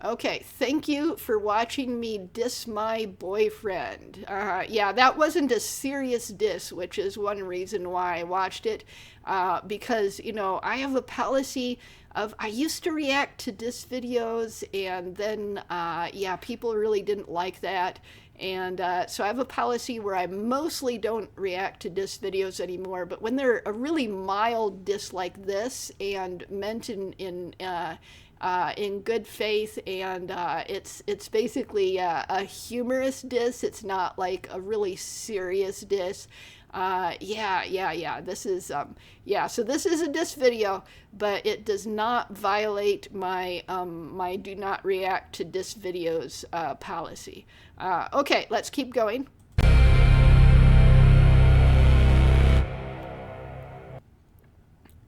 Okay, thank you for watching me diss my boyfriend. Yeah, that wasn't a serious diss, which is one reason why I watched it. Because, you know, I have a policy of, I used to react to diss videos, and then, yeah, people really didn't like that. And so I have a policy where I mostly don't react to diss videos anymore, but when they're a really mild diss like this and meant in good faith, and it's basically a humorous diss. It's not like a really serious diss. Yeah. This is yeah. So this is a diss video, but it does not violate my my do not react to diss videos policy. Okay, let's keep going.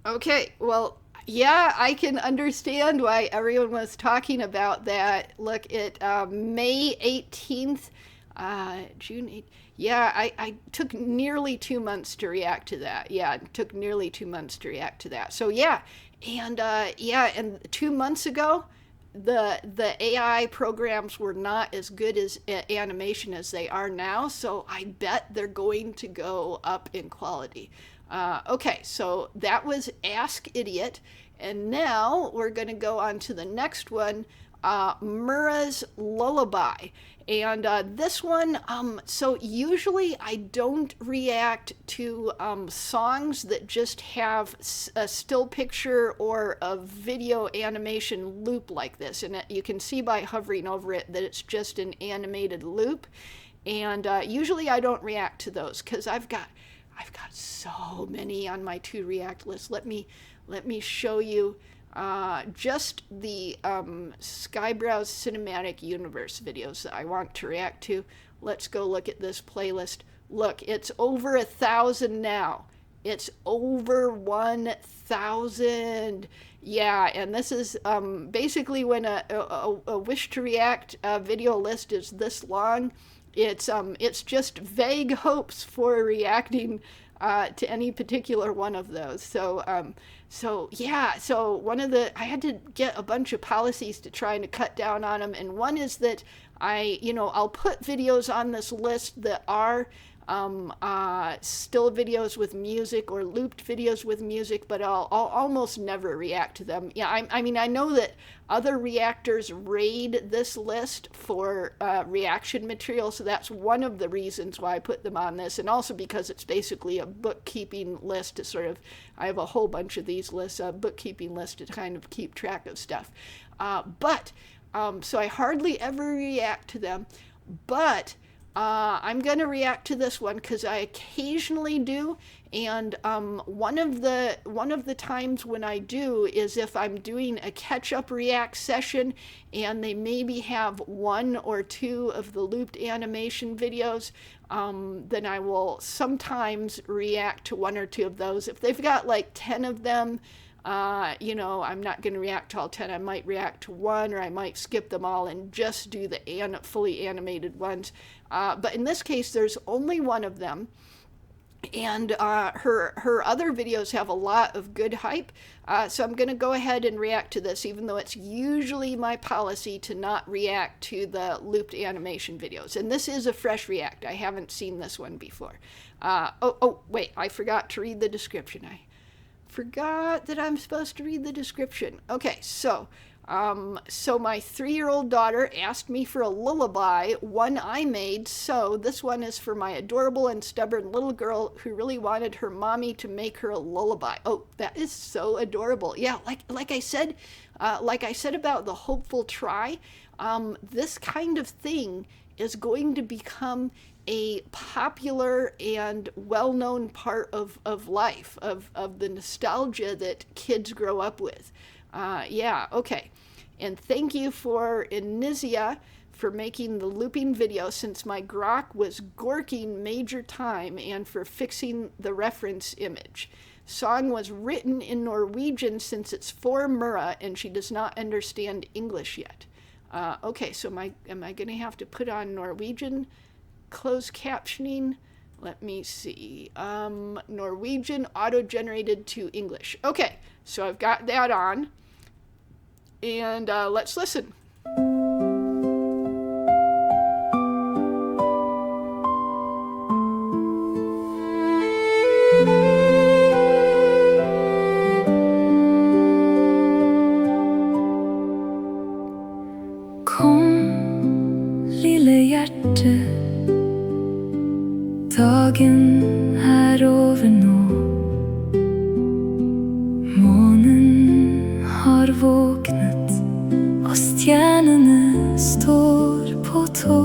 Okay, well. Yeah, I can understand why everyone was talking about that. Look at May 18th, June 8th. Yeah, I took nearly 2 months to react to that. Yeah, it took nearly 2 months to react to that. So yeah, and 2 months ago, the AI programs were not as good as animation as they are now. So I bet they're going to go up in quality. Okay, so that was Ask Idiot, and now we're going to go on to the next one, Mira's Lullaby. And this one, so usually I don't react to songs that just have a still picture or a video animation loop like this. And you can see by hovering over it that it's just an animated loop. And usually I don't react to those because I've got so many on my to react list. Let me show you just the Skybrowse Cinematic Universe videos that I want to react to. Let's go look at this playlist. Look, it's over 1,000 now. It's over 1,000. Yeah, and this is basically when a wish to react video list is this long. It's just vague hopes for reacting to any particular one of those. So yeah, so I had to get a bunch of policies to try and cut down on them, and one is that I'll put videos on this list that are still videos with music or looped videos with music, but I'll almost never react to them. Yeah, I mean, I know that other reactors raid this list for reaction material, so that's one of the reasons why I put them on this, and also because it's basically a bookkeeping list to sort of, I have a whole bunch of these lists, a bookkeeping list to kind of keep track of stuff. So I hardly ever react to them, but I'm going to react to this one because I occasionally do, and one of the times when I do is if I'm doing a catch-up react session and they maybe have one or two of the looped animation videos, then I will sometimes react to one or two of those. If they've got like 10 of them, I'm not going to react to all 10. I might react to one, or I might skip them all and just do the fully animated ones. But in this case, there's only one of them. And her other videos have a lot of good hype. So I'm going to go ahead and react to this, even though it's usually my policy to not react to the looped animation videos. And this is a fresh react. I haven't seen this one before. Wait, I forgot to read the description. I forgot that I'm supposed to read the description. Okay, so my 3-year-old daughter asked me for a lullaby, one I made, so this one is for my adorable and stubborn little girl who really wanted her mommy to make her a lullaby. Oh, that is so adorable. Yeah, like I said about the hopeful try, this kind of thing is going to become a popular and well-known part of life, of the nostalgia that kids grow up with. Yeah, okay. And thank you for Inizia for making the looping video since my grok was gorking major time, and for fixing the reference image. Song was written in Norwegian since it's for Mira and she does not understand English yet. Okay, so am I going to have to put on Norwegian closed captioning? Let me see. Norwegian auto-generated to English. Okay, so I've got that on. And let's listen. Kom, lille hjerte, dagen er over nå. Månen har våknet, og stjernene står på tå.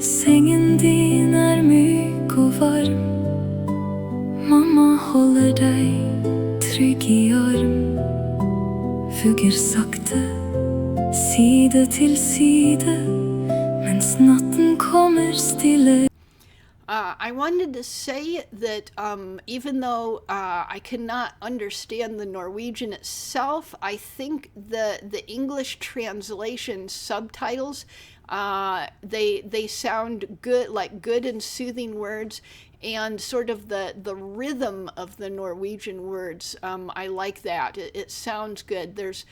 Sengen din er myk og varm, mamma holder deg trygg I arm. Fugger sakte, side til side, mens natten kommer stille. I wanted to say that even though I cannot understand the Norwegian itself, I think the English translation subtitles, they sound good, like good and soothing words, and sort of the rhythm of the Norwegian words. I like that. It sounds good. There's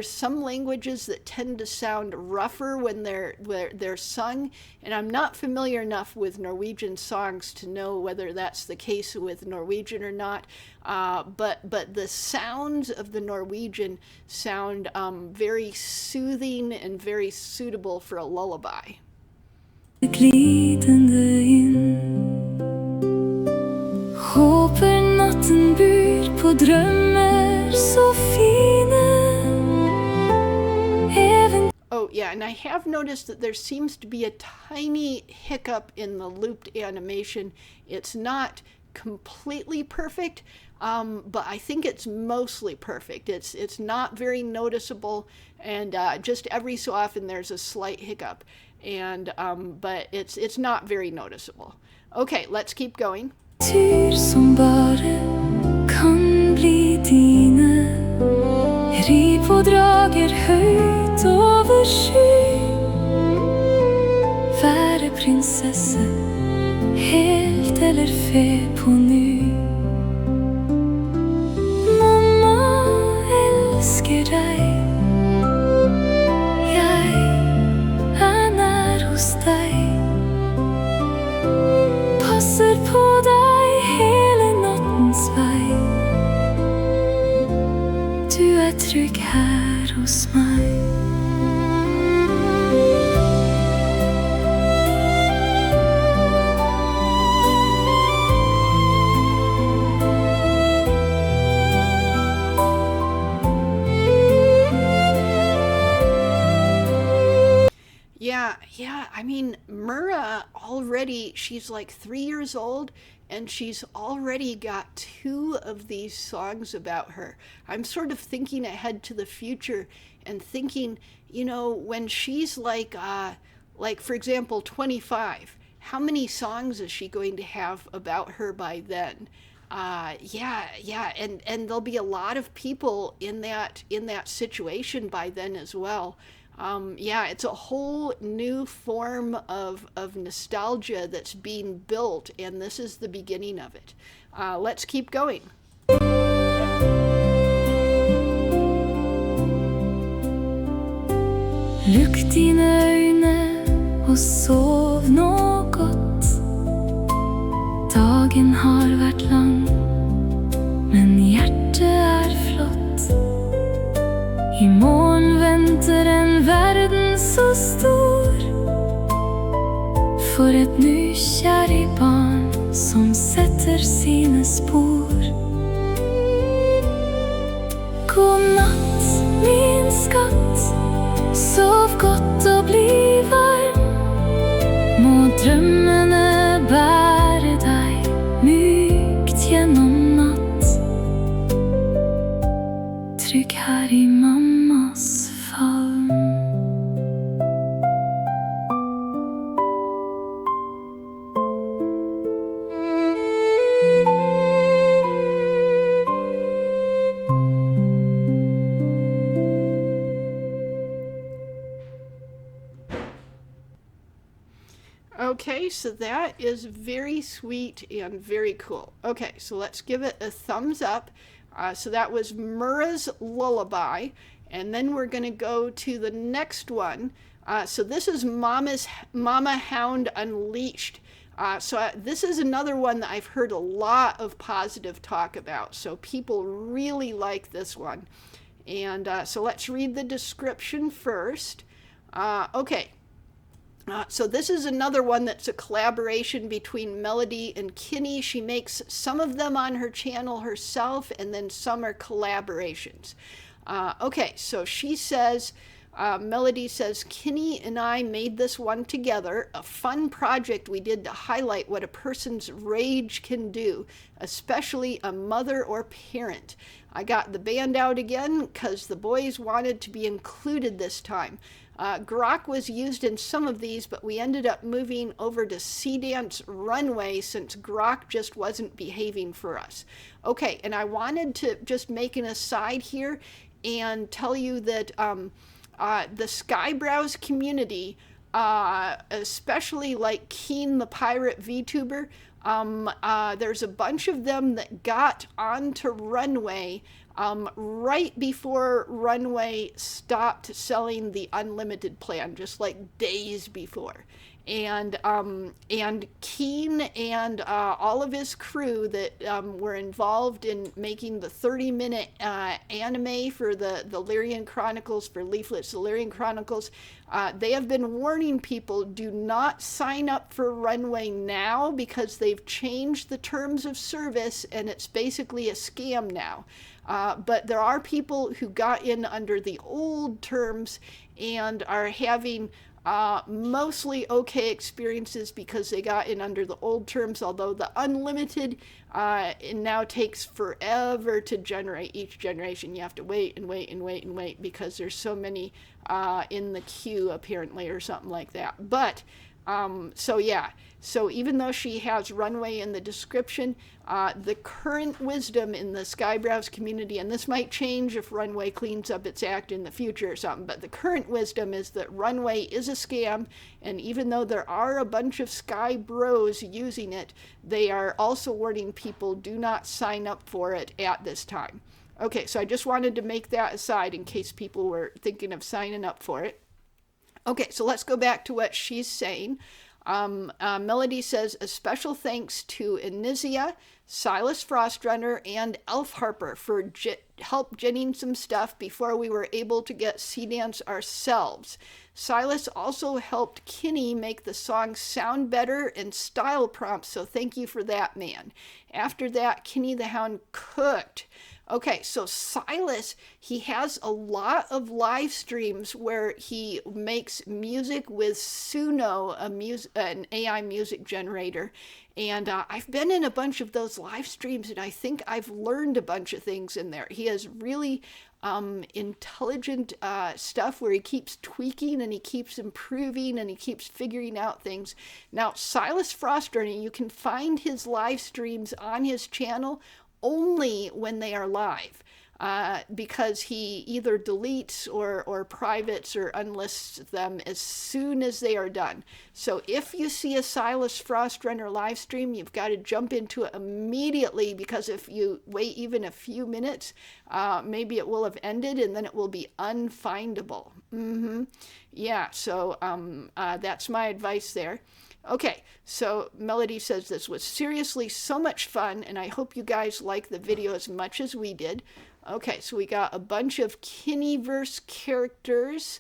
some languages that tend to sound rougher when they're sung, and I'm not familiar enough with Norwegian songs to know whether that's the case with Norwegian or not. But the sounds of the Norwegian sound very soothing and very suitable for a lullaby. Glidende inn, håper natten byr på drømmer så fine. Oh yeah, and I have noticed that there seems to be a tiny hiccup in the looped animation. It's not completely perfect, but I think it's mostly perfect. It's not very noticeable, and just every so often there's a slight hiccup, and but it's not very noticeable. Okay, let's keep going. Tyr som bare kan bli dine, riv og drager høyt over sky. Være prinsesse, helt eller fe på ny. Mamma elsker deg, jeg er nær hos deg. Passer på deg hele nattens vei. Du er trygg her hos meg. Yeah, I mean, Mira already, she's like 3 years old, and she's already got 2 of these songs about her. I'm sort of thinking ahead to the future and thinking, you know, when she's like for example, 25, how many songs is she going to have about her by then? Yeah, and there'll be a lot of people in that situation by then as well. Yeah, it's a whole new form of nostalgia that's being built, and this is the beginning of it. Let's keep going. Lukk dine øyne og sov nå godt. Dagen har vært lang, men hjertet er flott. I morgen venter en verden så stor, for et nysgjerrig barn som setter sine spor. God natt, min skatt, sov godt og bli varm. trygg her i mammas favn. Okay, so that is very sweet and very cool. Okay, so let's give it a thumbs up. So that was Mira's Lullaby. And then we're going to go to the next one. So this is Mama Hound Unleashed. This is another one that I've heard a lot of positive talk about. So people really like this one. And so let's read the description first. Okay. So this is another one that's a collaboration between Melody and KiNi. She makes some of them on her channel herself, and then some are collaborations. Okay, so she says, Melody says, KiNi and I made this one together, a fun project we did to highlight what a person's rage can do, especially a mother or parent. I got the band out again because the boys wanted to be included this time. Grok was used in some of these, but we ended up moving over to Sea-Dance Runway since Grok just wasn't behaving for us. Okay, and I wanted to just make an aside here and tell you that the Skybrows community, especially like Keen the Pirate VTuber, there's a bunch of them that got onto Runway right before Runway stopped selling the unlimited plan, just like days before. And Keen and all of his crew that were involved in making the 30-minute anime for the Lyrian Chronicles, for Leaflet's Lyrian Chronicles, they have been warning people, do not sign up for Runway now because they've changed the terms of service and it's basically a scam now. But there are people who got in under the old terms and are having mostly okay experiences because they got in under the old terms, although the unlimited it now takes forever to generate. Each generation you have to wait and wait and wait and wait because there's so many in the queue apparently, or something like that. But so yeah, so even though she has Runway in the description, the current wisdom in the Skybrows community, and this might change if Runway cleans up its act in the future or something, but the current wisdom is that Runway is a scam, and even though there are a bunch of Sky Bros using it, they are also warning people, do not sign up for it at this time. Okay, so I just wanted to make that aside in case people were thinking of signing up for it. Okay, so let's go back to what she's saying. Melody says, a special thanks to Inizia, Silas Frostrunner, and Elf Harper for help genning some stuff before we were able to get Sea-Dance ourselves. Silas also helped KiNi make the song sound better and style prompts, so thank you for that, man. After that, KiNi the Hound cooked. Okay, so Silas, he has a lot of live streams where he makes music with Suno, an AI music generator. And I've been in a bunch of those live streams, and I think I've learned a bunch of things in there. He has really intelligent stuff where he keeps tweaking and he keeps improving and he keeps figuring out things. Now, Silas Frostrunner, you can find his live streams on his channel only when they are live, because he either deletes or privates or unlists them as soon as they are done. So if you see a Silas Frostrunner live stream, you've got to jump into it immediately, because if you wait even a few minutes, maybe it will have ended and then it will be unfindable. Yeah, so that's my advice there. Okay, so Melody says, this was seriously so much fun, and I hope you guys like the video as much as we did. Okay, so we got a bunch of KiNi-Verse characters,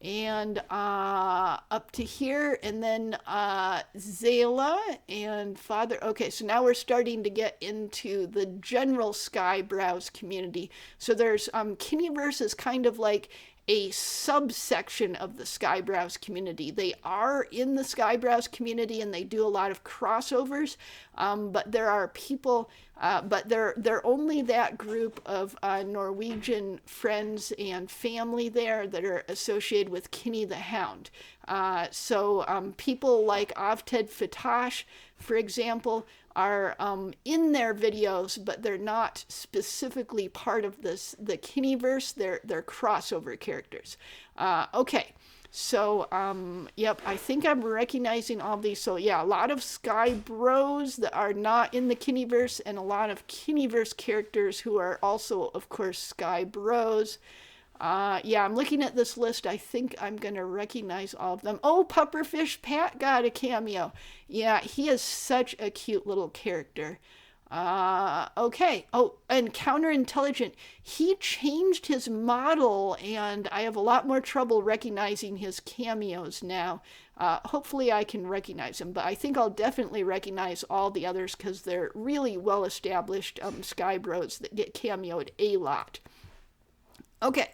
and up to here, and then Zayla and Father. Okay, so now we're starting to get into the general Skybrows community. So there's KiNi-Verse is kind of like a subsection of the Skybrows community. They are in the Skybrows community and they do a lot of crossovers, but there are people, but they're only that group of Norwegian friends and family there that are associated with KiNi the Hound. So people like Ovted Fatash, for example, are in their videos, but they're not specifically part of the KiNi-Verse. They're crossover characters. Okay, so yep, I think I'm recognizing all these. So yeah, a lot of Sky Bros that are not in the KiNi-Verse, and a lot of KiNi-Verse characters who are also, of course, Sky Bros. Yeah, I'm looking at this list. I think I'm going to recognize all of them. Oh, Pupperfish Pat got a cameo. Yeah, he is such a cute little character. Okay. Oh, and Counterintelligent. He changed his model, and I have a lot more trouble recognizing his cameos now. Hopefully I can recognize him, but I think I'll definitely recognize all the others because they're really well-established Sky Bros that get cameoed a lot. Okay,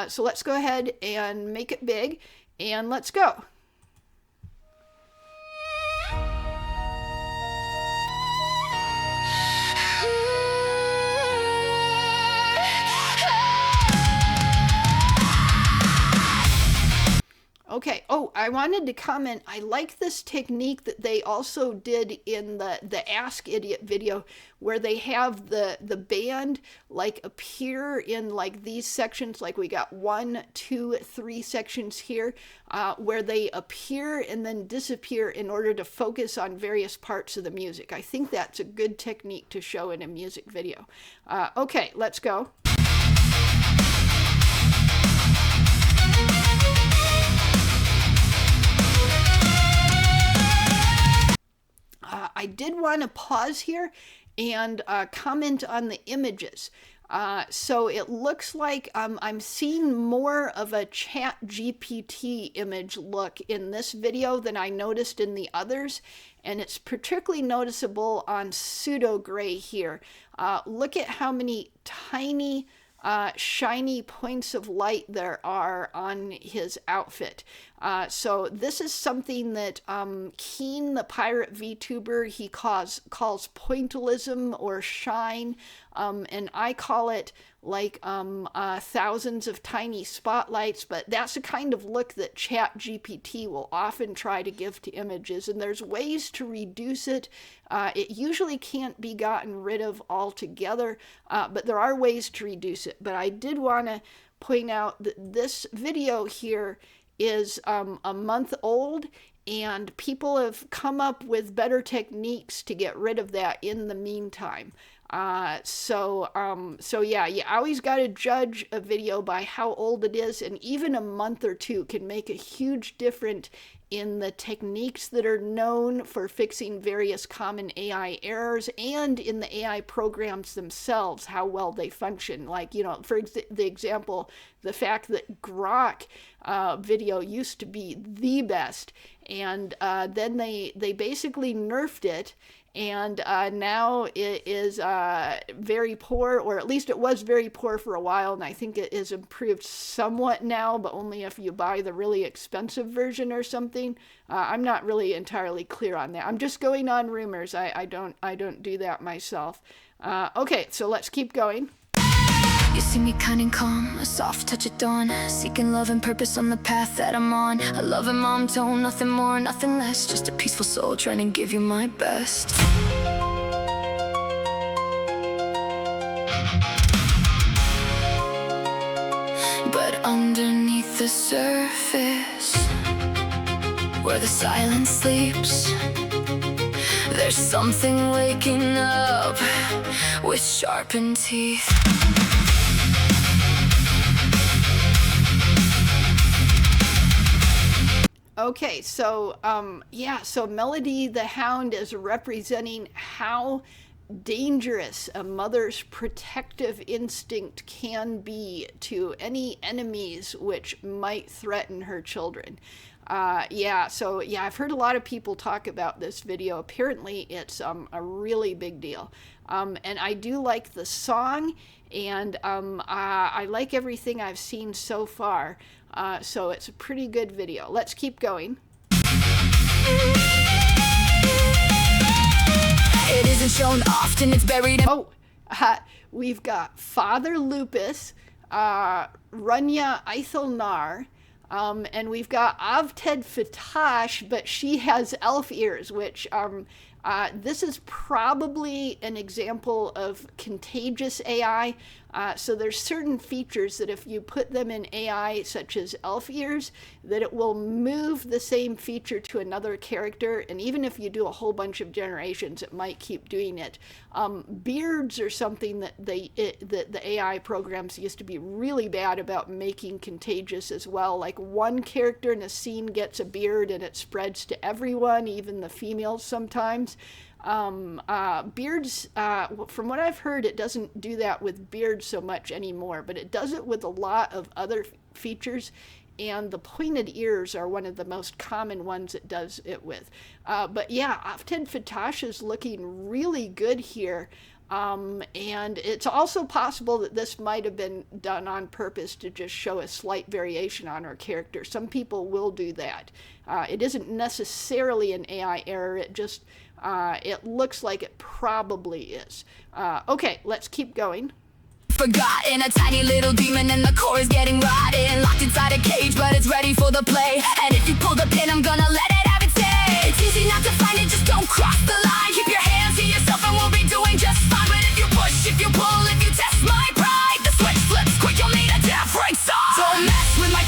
so let's go ahead and make it big, and let's go. Okay, oh, I wanted to comment, I like this technique that they also did in the Ask Idiot video, where they have the band like appear in like these sections, like we got 1, 2, 3 sections here, where they appear and then disappear in order to focus on various parts of the music. I think that's a good technique to show in a music video. Okay, let's go. I did want to pause here and comment on the images. So it looks like I'm seeing more of a ChatGPT image look in this video than I noticed in the others, and it's particularly noticeable on Pseudo Gray here. Look at how many tiny shiny points of light there are on his outfit. So this is something that Keen, the pirate VTuber, he calls pointillism or shine, and I call it like thousands of tiny spotlights, but that's the kind of look that ChatGPT will often try to give to images, and there's ways to reduce it. It usually can't be gotten rid of altogether, but there are ways to reduce it. But I did want to point out that this video here is a month old, and people have come up with better techniques to get rid of that in the meantime. So yeah, you always got to judge a video by how old it is, and even a month or two can make a huge difference in the techniques that are known for fixing various common AI errors, and in the AI programs themselves, how well they function. Like, you know, for the example, the fact that Grok video used to be the best, and then they basically nerfed it, and now it is very poor, or at least it was very poor for a while, and I think it is improved somewhat now, but only if you buy the really expensive version or something. I'm not really entirely clear on that. I'm just going on rumors. I don't do that myself. Okay, so let's keep going. You see me kind and calm, a soft touch at dawn, seeking love and purpose on the path that I'm on. A loving mom tone, nothing more, nothing less, just a peaceful soul trying to give you my best. But underneath the surface, where the silence sleeps, there's something waking up with sharpened teeth. Okay, so yeah, so Melody the Hound is representing how dangerous a mother's protective instinct can be to any enemies which might threaten her children. Yeah, so yeah, I've heard a lot of people talk about this video. Apparently it's a really big deal. And I do like the song, and I like everything I've seen so far. So it's a pretty good video. Let's keep going. It isn't shown often, it's buried in... Oh, we've got Father Lupus, Runya Eithilnar, and we've got Ovted Fatash, but she has elf ears, which this is probably an example of contagious AI. So there's certain features that if you put them in AI, such as elf ears, that it will move the same feature to another character. And even if you do a whole bunch of generations, it might keep doing it. Beards are something that the AI programs used to be really bad about making contagious as well. Like one character in a scene gets a beard and it spreads to everyone, even the females sometimes. Beards, from what I've heard, it doesn't do that with beards so much anymore, but it does it with a lot of other features, and the pointed ears are one of the most common ones it does it with. But yeah, Ovted Fatash is looking really good here. And it's also possible that this might have been done on purpose to just show a slight variation on her character. Some people will do that. It isn't necessarily an AI error, it just it looks like it probably is. Okay, let's keep going. Forgotten, a tiny little demon and the core is getting rotten. Locked inside a cage, but it's ready for the play. And if you pull the pin, I'm gonna let it have its day. It's easy not to find it, just don't cross the line. Keep your hands to yourself and we'll be doing just fine. But if you push, if you pull, if you test my pride, the switch flips quick, you'll need a different side. Don't mess with my...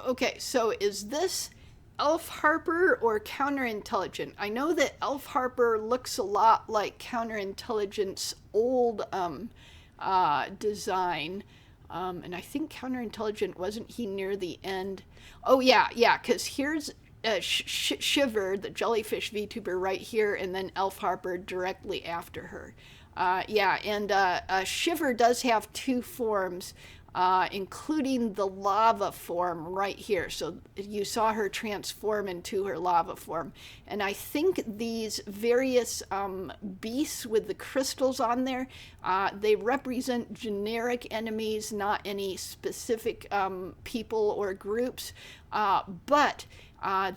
Okay, so is this Elf Harper or Counterintelligent? I know that Elf Harper looks a lot like Counterintelligent's old design, and I think Counterintelligent, wasn't he near the end? Oh yeah, because here's Shiver, the jellyfish VTuber, right here, and then Elf Harper directly after her. Yeah, and Shiver does have two forms, including the lava form right here. So you saw her transform into her lava form. And I think these various beasts with the crystals on there, they represent generic enemies, not any specific people or groups. But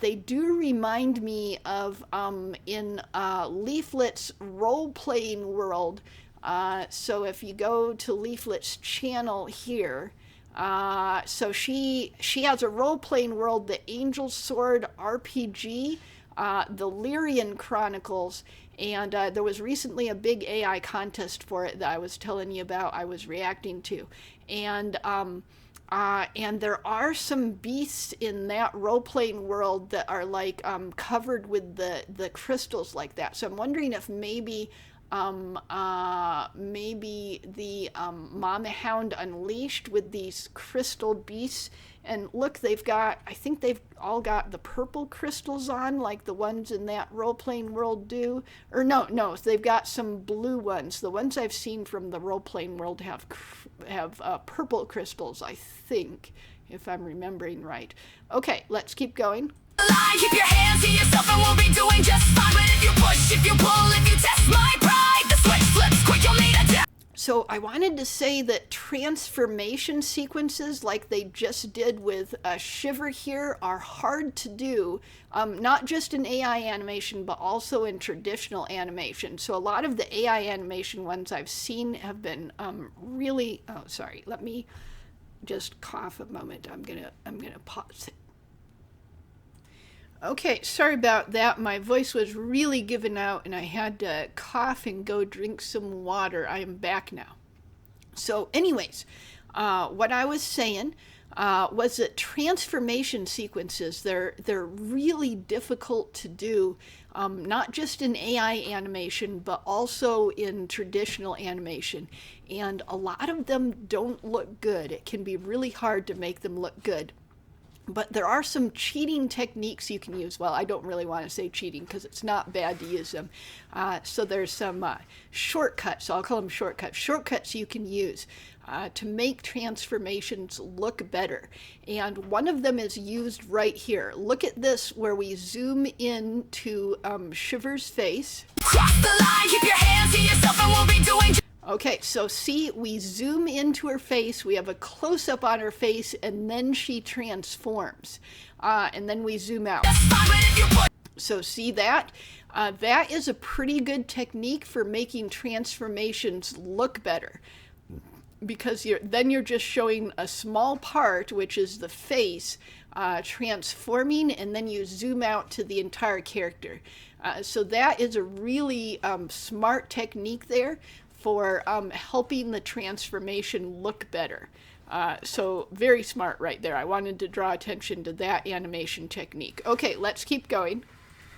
they do remind me of in Leaflet's role-playing world. So if you go to Leaflet's channel here, so she has a role-playing world, the Angel Sword RPG, the Lyrian Chronicles, and there was recently a big AI contest for it that I was telling you about, I was reacting to. And there are some beasts in that role-playing world that are like covered with the crystals like that. So I'm wondering if maybe the Mama Hound Unleashed with these crystal beasts. And look, I think they've all got the purple crystals on, like the ones in that role-playing world do. Or no, they've got some blue ones. The ones I've seen from the role-playing world have purple crystals, I think, if I'm remembering right. Okay, let's keep going. Keep your hands to yourself and we'll be doing just fine. But if you push, if you pull, if you test my pride, the switch flips quick, you'll need a dip. So I wanted to say that transformation sequences like they just did with Shiver here are hard to do, not just in AI animation, but also in traditional animation. So a lot of the AI animation ones I've seen have been really, oh, sorry, let me just cough a moment. I'm gonna pause it. Okay, sorry about that. My voice was really giving out and I had to cough and go drink some water. I am back now. So anyways, what I was saying was that transformation sequences, they're really difficult to do, not just in AI animation, but also in traditional animation. And a lot of them don't look good. It can be really hard to make them look good. But there are some cheating techniques you can use. Well, I don't really want to say cheating because it's not bad to use them. So there's some shortcuts. I'll call them shortcuts. Shortcuts you can use. to make transformations look better. And one of them is used right here. Look at this, where we zoom in to Shiver's face. Cross the line, keep your hands to yourself and we'll be doing. Okay, so see, we zoom into her face, we have a close-up on her face, and then she transforms. And then we zoom out. So see that? That is a pretty good technique for making transformations look better. Because then you're just showing a small part, which is the face, transforming, and then you zoom out to the entire character. So that is a really smart technique there for helping the transformation look better. So very smart right there. I wanted to draw attention to that animation technique. Okay, let's keep going.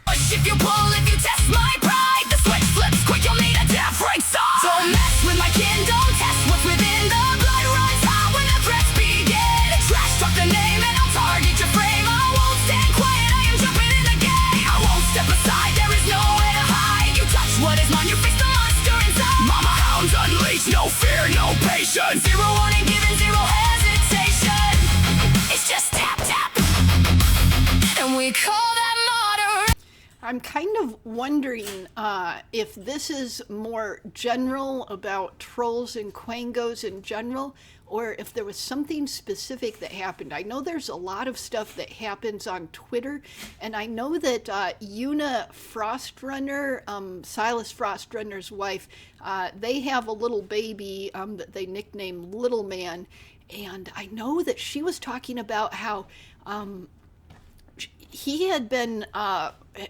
Push if you pull, if you test my pride, the switch flips quick, you'll need a different side. Don't mess with my kin, don't test what's within. The blood runs hot when the threats begin. Trash talk the name and I'll target your frame. I won't stand quiet, I am jumping in the game. I won't step aside, there is nowhere to hide. You touch what is mine, you face the monster inside. Mama Hound Unleashed, no fear, no patience. Zero warning given, zero hesitation. It's just tap tap, and we call that modern. I'm kind of wondering if this is more general about trolls and quangos in general, or if there was something specific that happened. I know there's a lot of stuff that happens on Twitter, and I know that Una Frostrunner, Silas Frostrunner's wife, they have a little baby that they nicknamed Little Man, and I know that she was talking about how he had been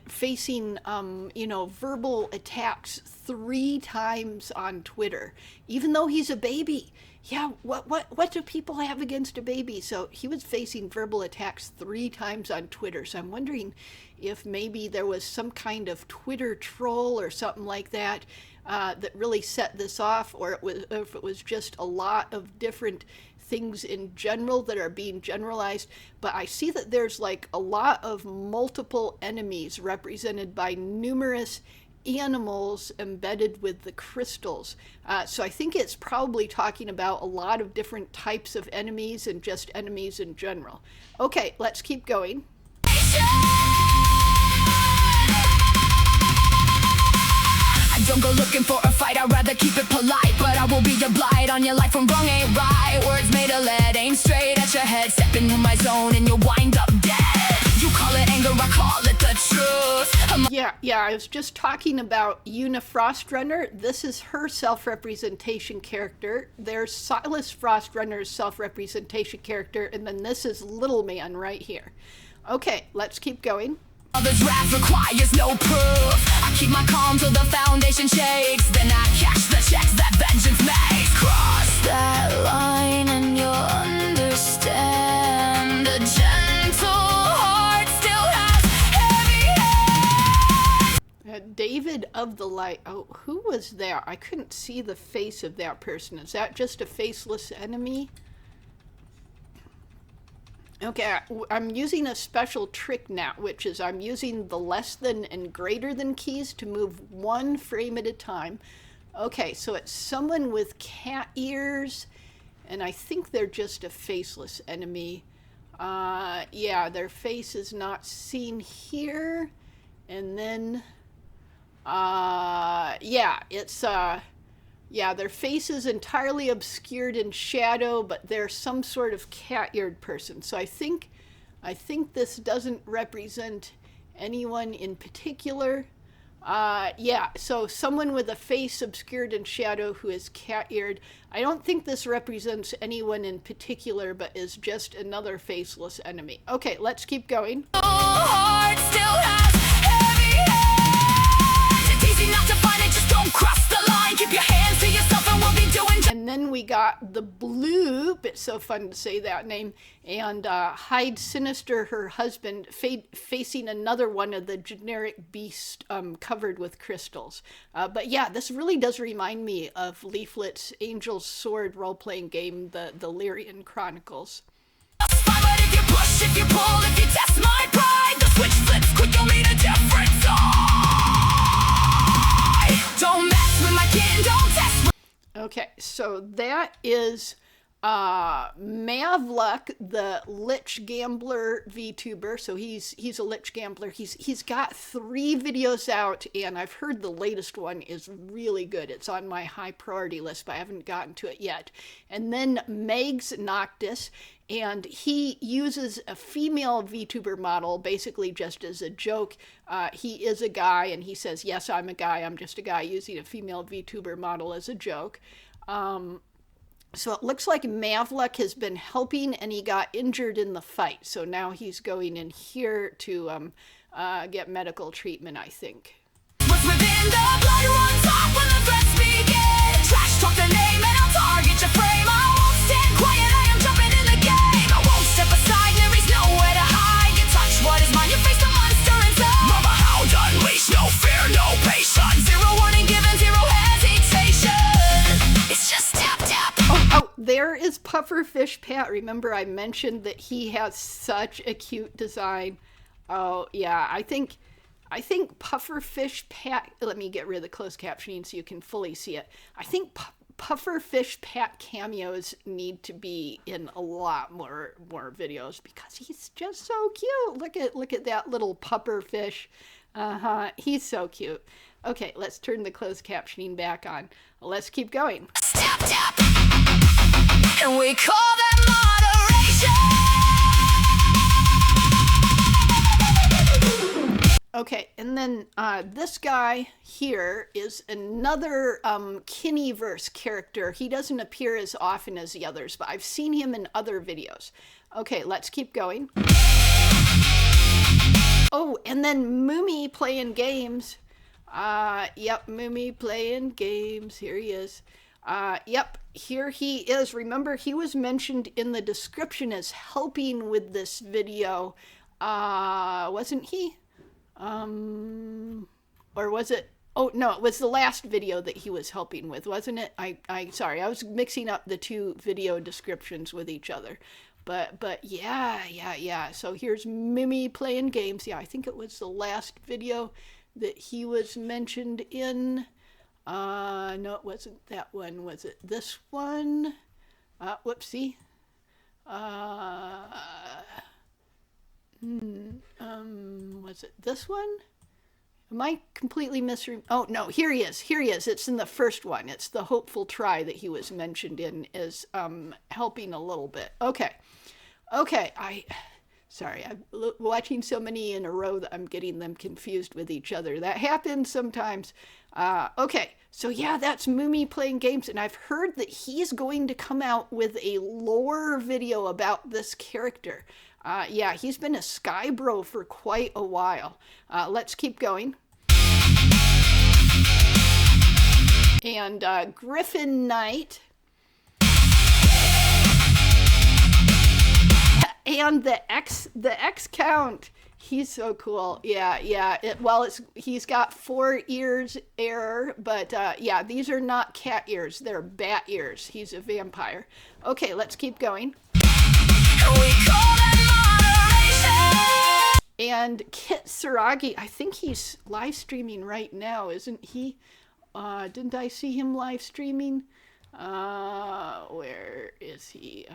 facing, verbal attacks 3 times on Twitter, even though he's a baby. Yeah, what do people have against a baby? So he was facing verbal attacks 3 times on Twitter. So I'm wondering if maybe there was some kind of Twitter troll or something like that that really set this off, or if it was just a lot of different things in general that are being generalized. But I see that there's like a lot of multiple enemies represented by numerous animals embedded with the crystals. So I think it's probably talking about a lot of different types of enemies and just enemies in general. Okay, let's keep going. I don't go looking for a fight, I'd rather keep it polite. But I will be the blight on your life when wrong ain't right. Words made of lead, aim straight at your head. Step into my zone and you'll wind up dead. You call it anger, I call it the truth. Yeah, I was just talking about Una Frostrunner. This is her self-representation character. There's Silas Frostrunner's self-representation character, and then this is Little Man right here. Okay, let's keep going. The draft requires no proof. I keep my calm till the foundation shakes. Then I cash the checks that vengeance makes. Cross that line and you'll understand. A gentle heart still has heavy hands. David of the Light. Oh, who was that? I couldn't see the face of that person. Is that just a faceless enemy? Okay, I'm using a special trick now, which is I'm using the less than and greater than keys to move 1 frame at a time. Okay, so it's someone with cat ears, and I think they're just a faceless enemy. Yeah, their face is not seen here. And then, yeah, it's, yeah, their face is entirely obscured in shadow, but they're some sort of cat-eared person. So I think this doesn't represent anyone in particular. Yeah, so someone with a face obscured in shadow who is cat-eared. I don't think this represents anyone in particular, but is just another faceless enemy. Okay, let's keep going. Heart still has heavy hands. It's easy not to find it, just don't cross the line. Keep your hands to yourself and we'll be doing. And then we got the Bloop, it's so fun to say that name, and Hyde Sinister, her husband, facing another one of the generic beasts covered with crystals. But yeah, this really does remind me of Leaflet's Angel's Sword role-playing game, the Lyrian Chronicles. But if you push, if you pull, if you test my pride, the switch flips quick, you'll meet a different side. Don't mess with my kin, don't test. Okay, so that is Mavluck, the Lich Gambler VTuber. So he's a Lich Gambler. He's got 3 videos out, and I've heard the latest one is really good. It's on my high priority list, but I haven't gotten to it yet. And then Megs Noctis, and he uses a female VTuber model basically just as a joke. He is a guy, and he says, yes, I'm a guy. I'm just a guy using a female VTuber model as a joke. So it looks like Mavluck has been helping, and he got injured in the fight. So now he's going in here to get medical treatment, I think. What's within the blood runs off when the threats begin. Trash talk the name and I'll target your frame. I won't stand quiet, I am jumping in the game. I won't step aside, there is nowhere to hide. You touch what is mine, you face the monster inside. I'm a Hound Unleashed, no fear, no patience. Zero warning given, zero hesitation. It's just tap tap. Oh, there is Pufferfish Pat. Remember I mentioned that he has such a cute design. Oh, yeah, I think Pufferfish Pat, let me get rid of the closed captioning so you can fully see it. I think Pufferfish Pat cameos need to be in a lot more videos because he's just so cute. Look at that little pufferfish. He's so cute. Okay, let's turn the closed captioning back on. Let's keep going. Tap tap. And we call that moderation. Okay, and then this guy here is another KiNi-Verse character. He doesn't appear as often as the others, but I've seen him in other videos. Okay, let's keep going. Oh, and then Moomy playing games. Yep, Moomy playing games. Here he is. Yep, here he is. Remember, he was mentioned in the description as helping with this video. Wasn't he? Or was it? Oh, no, it was the last video that he was helping with, wasn't it? Sorry, I was mixing up the 2 video descriptions with each other. But yeah. So here's Mimi playing games. Yeah, I think it was the last video that he was mentioned in. No, it wasn't that one. Was it this one? Whoopsie. Was it this one? Am I completely Oh, no, here he is. Here he is. It's in the first one. It's the hopeful try that he was mentioned in is helping a little bit. Okay. Sorry, I'm watching so many in a row that I'm getting them confused with each other. That happens sometimes. Okay, so yeah, that's Moomy playing games, and I've heard that he's going to come out with a lore video about this character. Yeah, he's been a Sky Bro for quite a while. Let's keep going. And Griffin Knight. And the X count. He's so cool. Yeah. He's got 4 ears error, but yeah, these are not cat ears. They're bat ears. He's a vampire. Okay, let's keep going. We call that moderation. And Kit Saragi, I think he's live streaming right now, isn't he? Didn't I see him live streaming? Where is he?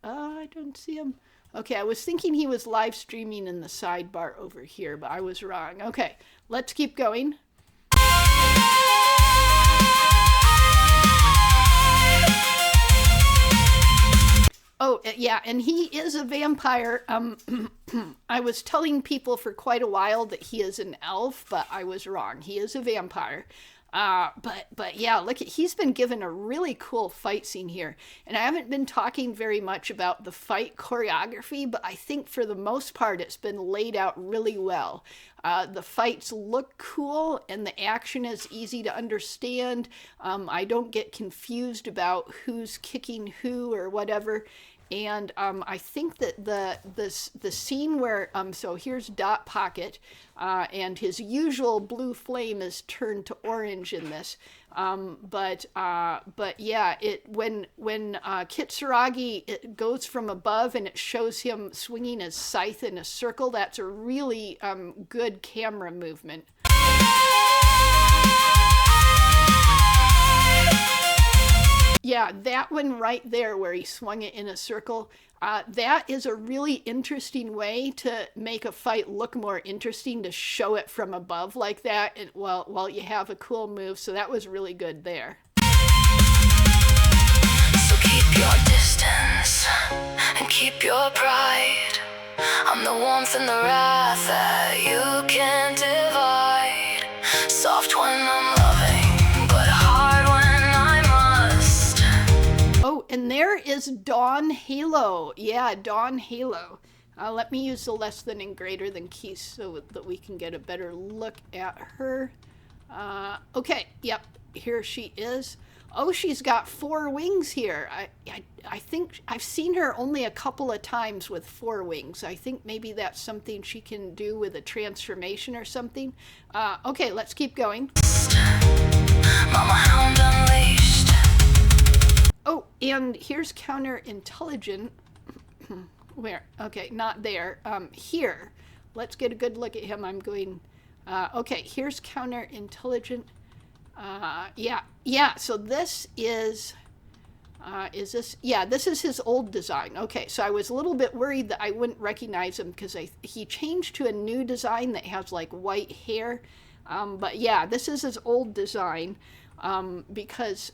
I don't see him. Okay, I was thinking he was live streaming in the sidebar over here, but I was wrong. Okay, let's keep going. Oh, yeah, and he is a vampire. I was telling people for quite a while that he is an elf, but I was wrong. He is a vampire. But yeah, look, he's been given a really cool fight scene here. And I haven't been talking very much about the fight choreography, but I think for the most part, it's been laid out really well. The fights look cool and the action is easy to understand. I don't get confused about who's kicking who or whatever. And I think that the scene where so here's Dot Pocket, and his usual blue flame is turned to orange in this. But yeah, when Kitsuragi, it goes from above and it shows him swinging his scythe in a circle. That's a really good camera movement. Yeah, that one right there where he swung it in a circle, that is a really interesting way to make a fight look more interesting, to show it from above like that, and while you have a cool move. So that was really good there. So keep your distance and keep your pride. I'm the warmth and the wrath that you can't divide. Soft when I'm loving, but hard when I must. Oh, and there is Dawn Halo. Yeah, Dawn Halo. Let me use the less than and greater than key so that we can get a better look at her. Okay, yep, here she is. Oh, she's got 4 wings here. I think I've seen her only a couple of times with 4 wings. I think maybe that's something she can do with a transformation or something. Okay, let's keep going. Mama Hound Unleashed. Oh, and here's counterintelligent. Where? Okay, not there. Here. Let's get a good look at him. I'm going... okay, here's counterintelligent. Yeah, so this is this? Yeah, this is his old design. Okay, so I was a little bit worried that I wouldn't recognize him because he changed to a new design that has like white hair. But yeah, this is his old design because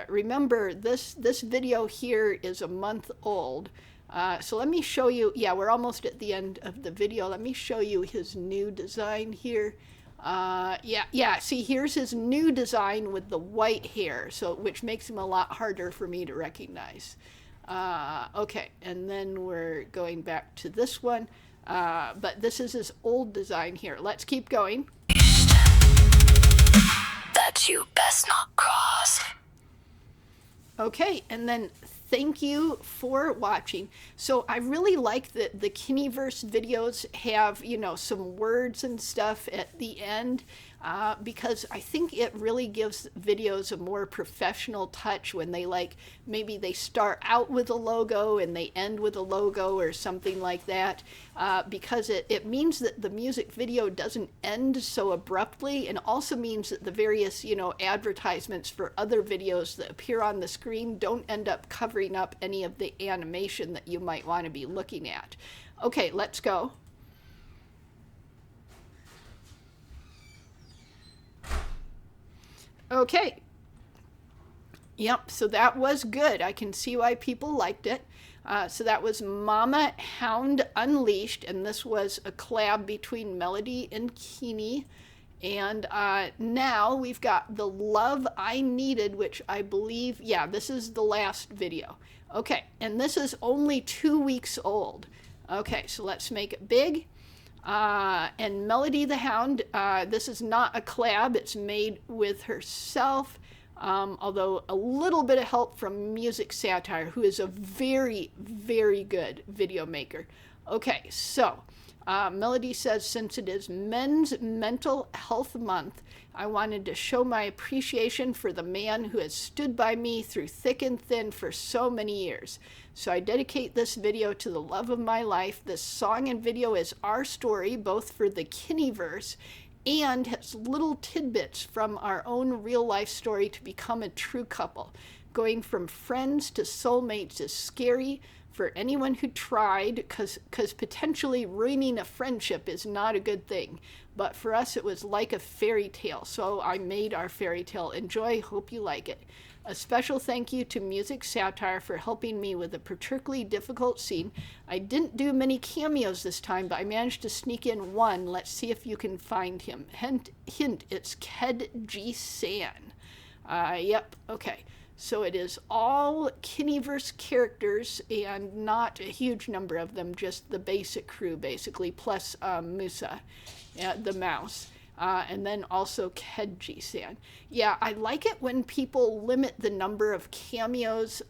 remember, this video here is a month old. So let me show you, yeah, we're almost at the end of the video. Let me show you his new design here. Yeah, see, here's his new design with the white hair, so which makes him a lot harder for me to recognize. Okay, and then we're going back to this one, but this is his old design here. Let's keep going. That you best not cross. Okay, and then thank you for watching. So I really like that the KiNi-Verse videos have, you know, some words and stuff at the end because I think it really gives videos a more professional touch when they maybe they start out with a logo and they end with a logo or something like that because it means that the music video doesn't end so abruptly, and also means that the various, you know, advertisements for other videos that appear on the screen don't end up covering up any of the animation that you might want to be looking at. Okay, let's go. Okay. Yep, so that was good. I can see why people liked it. So that was Mama Hound Unleashed, and this was a collab between Melody and KiNi. And now we've got The Love I Needed, which I believe, yeah, this is the last video. Okay, and this is only 2 weeks old. Okay, so let's make it big. And Melody the Hound, this is not a collab, it's made with herself, although a little bit of help from Music Satire, who is a very, very good video maker. Okay, so Melody says, since it is Men's Mental Health Month, I wanted to show my appreciation for the man who has stood by me through thick and thin for so many years. So I dedicate this video to the love of my life. This song and video is our story, both for the KiNi-Verse and has little tidbits from our own real life story to become a true couple. Going from friends to soulmates is scary for anyone who tried, because potentially ruining a friendship is not a good thing. But for us, it was like a fairy tale. So I made our fairy tale. Enjoy, hope you like it. A special thank you to Music Satire for helping me with a particularly difficult scene. I didn't do many cameos this time, but I managed to sneak in one. Let's see if you can find him. Hint, it's KED San. Yep, okay. So it is all KiNi-Verse characters and not a huge number of them, just the basic crew basically, plus Musa, the mouse. And then also KED San. Yeah, I like it when people limit the number of cameos.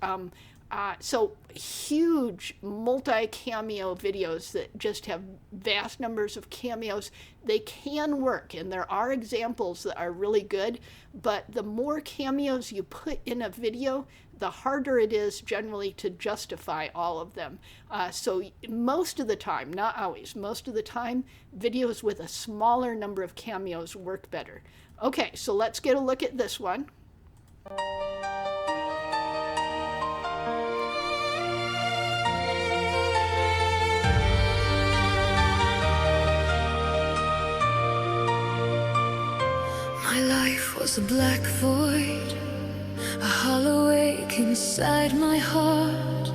So huge multi-cameo videos that just have vast numbers of cameos, they can work, and there are examples that are really good, but the more cameos you put in a video, the harder it is generally to justify all of them. So most of the time, not always, most of the time, videos with a smaller number of cameos work better. Okay, so let's get a look at this one. was a black void, a hollow ache inside my heart.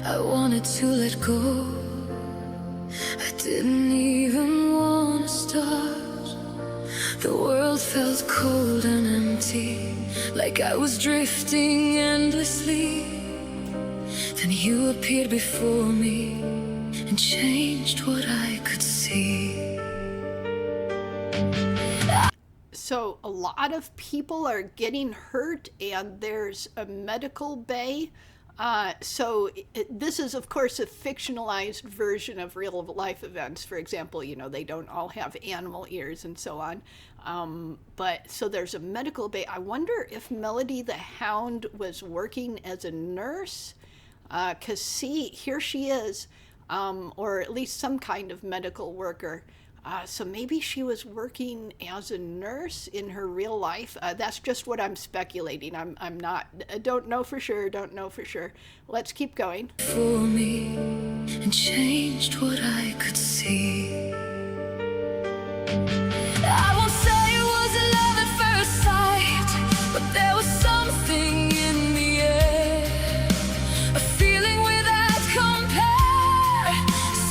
I wanted to let go, I didn't even want to start. The world felt cold and empty, like I was drifting endlessly. Then you appeared before me and changed what I could see. So a lot of people are getting hurt, and there's a medical bay. This is, of course, a fictionalized version of real life events. For example, you know, they don't all have animal ears and so on. So there's a medical bay. I wonder if Melody the Hound was working as a nurse, because see, here she is, or at least some kind of medical worker. So maybe she was working as a nurse in her real life. That's just what I'm speculating. I'm not, don't know for sure, don't know for sure. Let's keep going. For me and changed what I could see. I won't say it was a love at first sight, but there was something in the air, a feeling without compare,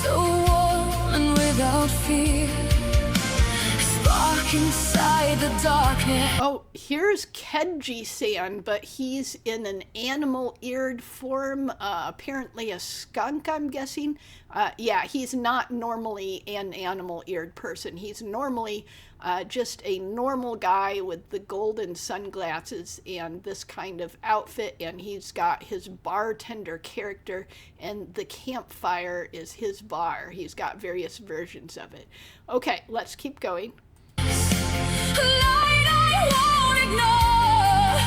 so warm and without fear, a spark inside the darkness. Oh, here's Kedji-san, but he's in an animal-eared form, apparently a skunk, I'm guessing. Yeah, he's not normally an animal-eared person. He's normally just a normal guy with the golden sunglasses and this kind of outfit, and he's got his bartender character, and the campfire is his bar. He's got various versions of it. Okay, let's keep going. Light I won't ignore,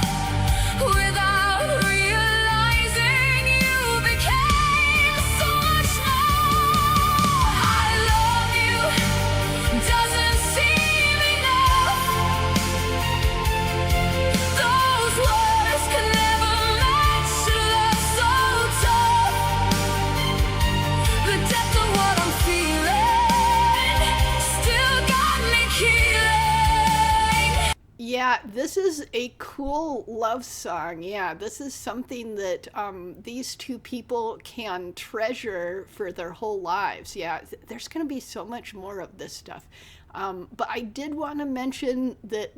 without realizing you became so much more. I love you, doesn't seem enough. Those words can never match a love so tough. The depth of what I'm feeling still got me keeling. Yeah, this is a cool love song. Yeah, this is something that these two people can treasure for their whole lives. Yeah, there's going to be so much more of this stuff. But I did want to mention that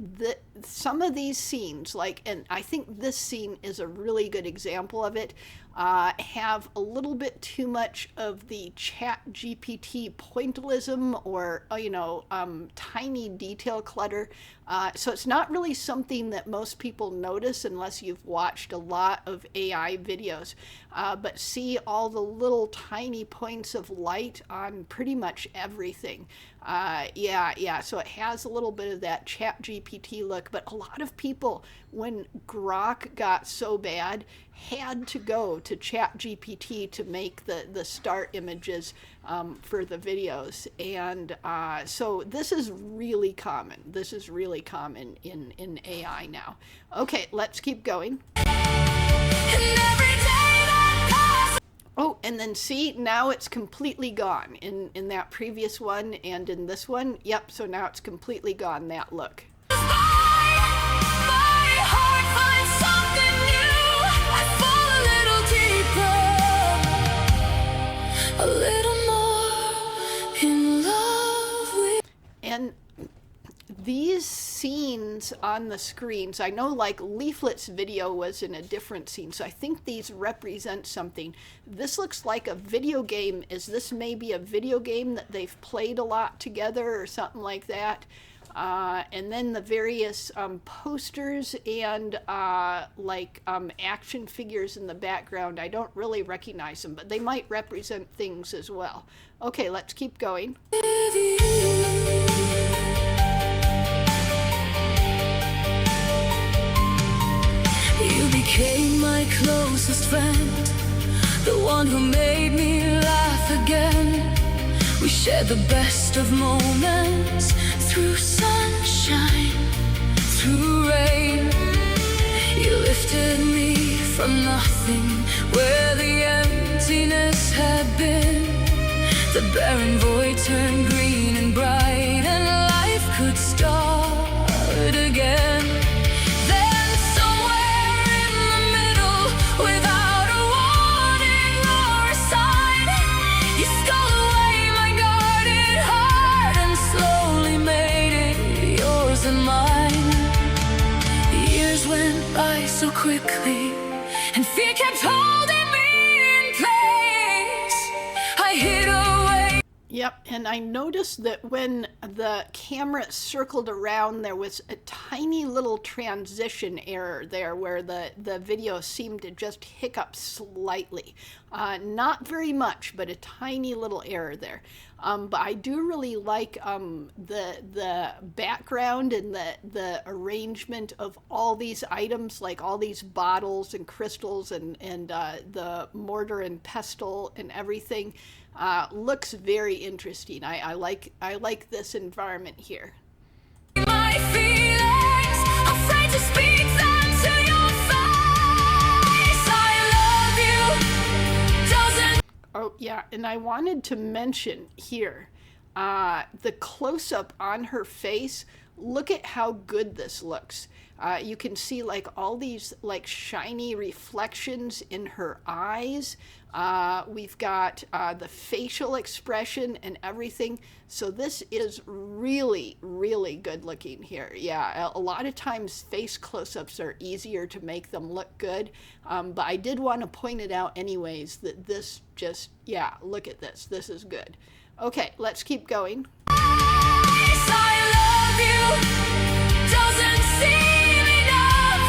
some of these scenes, and I think this scene is a really good example of it, have a little bit too much of the ChatGPT pointillism or, tiny detail clutter. So it's not really something that most people notice unless you've watched a lot of AI videos. But see all the little tiny points of light on pretty much everything. Yeah, so it has a little bit of that ChatGPT look, but a lot of people, when Grok got so bad, had to go to ChatGPT to make the start images for the videos. And so this is really common. This is really common in AI now. Okay, let's keep going. Oh, and then see, now it's completely gone in that previous one and in this one. Yep, so now it's completely gone, that look. A little more in love with. And these scenes on the screens, I know like Leaflet's video was in a different scene, so I think these represent something. This looks like a video game. Is this maybe a video game that they've played a lot together or something like that? And then the various posters and action figures in the background, I don't really recognize them, but they might represent things as well. Okay, let's keep going. You became my closest friend, the one who made me laugh again. We shared the best of moments, through sunshine, through rain. You lifted me from nothing, where the emptiness had been. The barren void turned green and bright, and life could start again. quickly, and fear kept holding me in place. I hid away. Yep, and I noticed that when the camera circled around, there was a tiny little transition error there where the video seemed to just hiccup slightly. Not very much, but a tiny little error there. But I do really like the background and the arrangement of all these items, like all these bottles and crystals and the mortar and pestle and everything. Looks very interesting. I like this environment here. My feelings, afraid to speak them to your face. I love you, doesn't. Oh yeah, and I wanted to mention here, the close-up on her face. Look at how good this looks. You can see like all these like shiny reflections in her eyes. We've got the facial expression and everything. So this is really, really good looking here. Yeah, a lot of times face close-ups are easier to make them look good. But I did want to point it out anyways that this just, yeah, look at this. This is good. Okay, let's keep going. I love you, doesn't seem enough.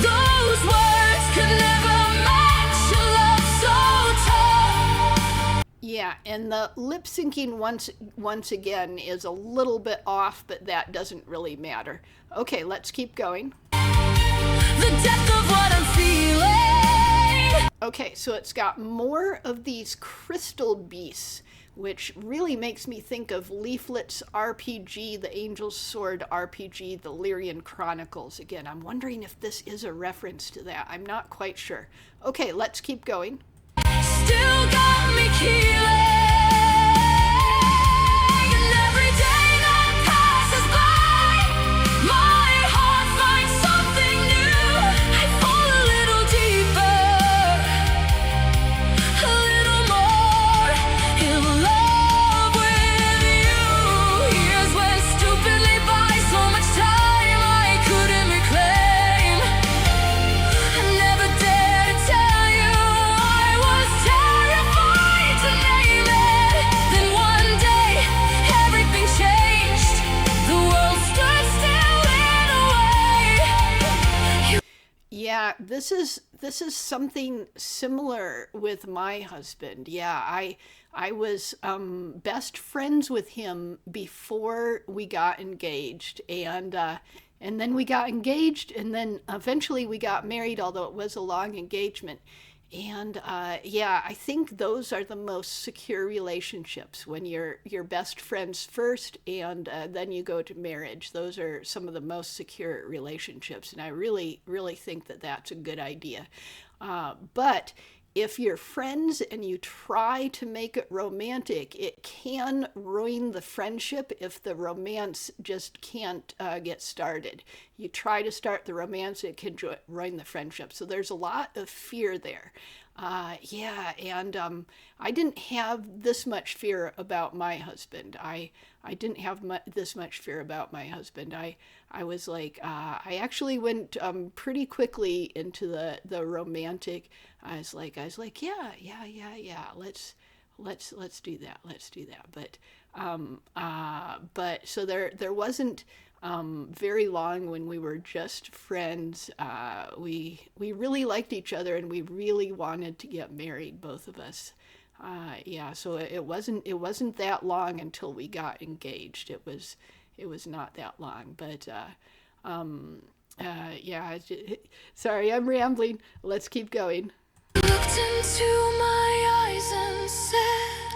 Those words could never match a love so tough. Yeah, and the lip syncing once again is a little bit off, but that doesn't really matter. Okay, let's keep going. The depth of what I'm feeling. Okay, so it's got more of these crystal beasts, which really makes me think of Leaflet's RPG, the Angel's Sword RPG, the Lyrian Chronicles. Again, I'm wondering if this is a reference to that. I'm not quite sure. Okay, let's keep going. Still got me keeling. And every day that passes by, my heart finds something new. I fall a little deeper, a little more in love with you. Years went stupidly by, so much time I couldn't reclaim. I never dared to tell you I was terrified to name it. Then one day everything changed. The world stood still in a way. Yeah, this is something similar with my husband. Yeah, I was best friends with him before we got engaged, and then we got engaged, and then eventually we got married, although it was a long engagement. And yeah, I think those are the most secure relationships, when you're best friends first and then you go to marriage. Those are some of the most secure relationships, and I really, really think that that's a good idea. But if you're friends and you try to make it romantic, it can ruin the friendship if the romance just can't get started. You try to start the romance, it can ruin the friendship. So there's a lot of fear there. Yeah, and I didn't have this much fear about my husband. I didn't have this much fear about my husband. I was like, I actually went pretty quickly into the romantic. I was like, yeah. Let's do that. Let's do that. But so there wasn't very long when we were just friends. We really liked each other, and we really wanted to get married, both of us. Yeah, so it wasn't that long until we got engaged. It was not that long, but yeah. Sorry, I'm rambling. Let's keep going. Looked into my eyes and said,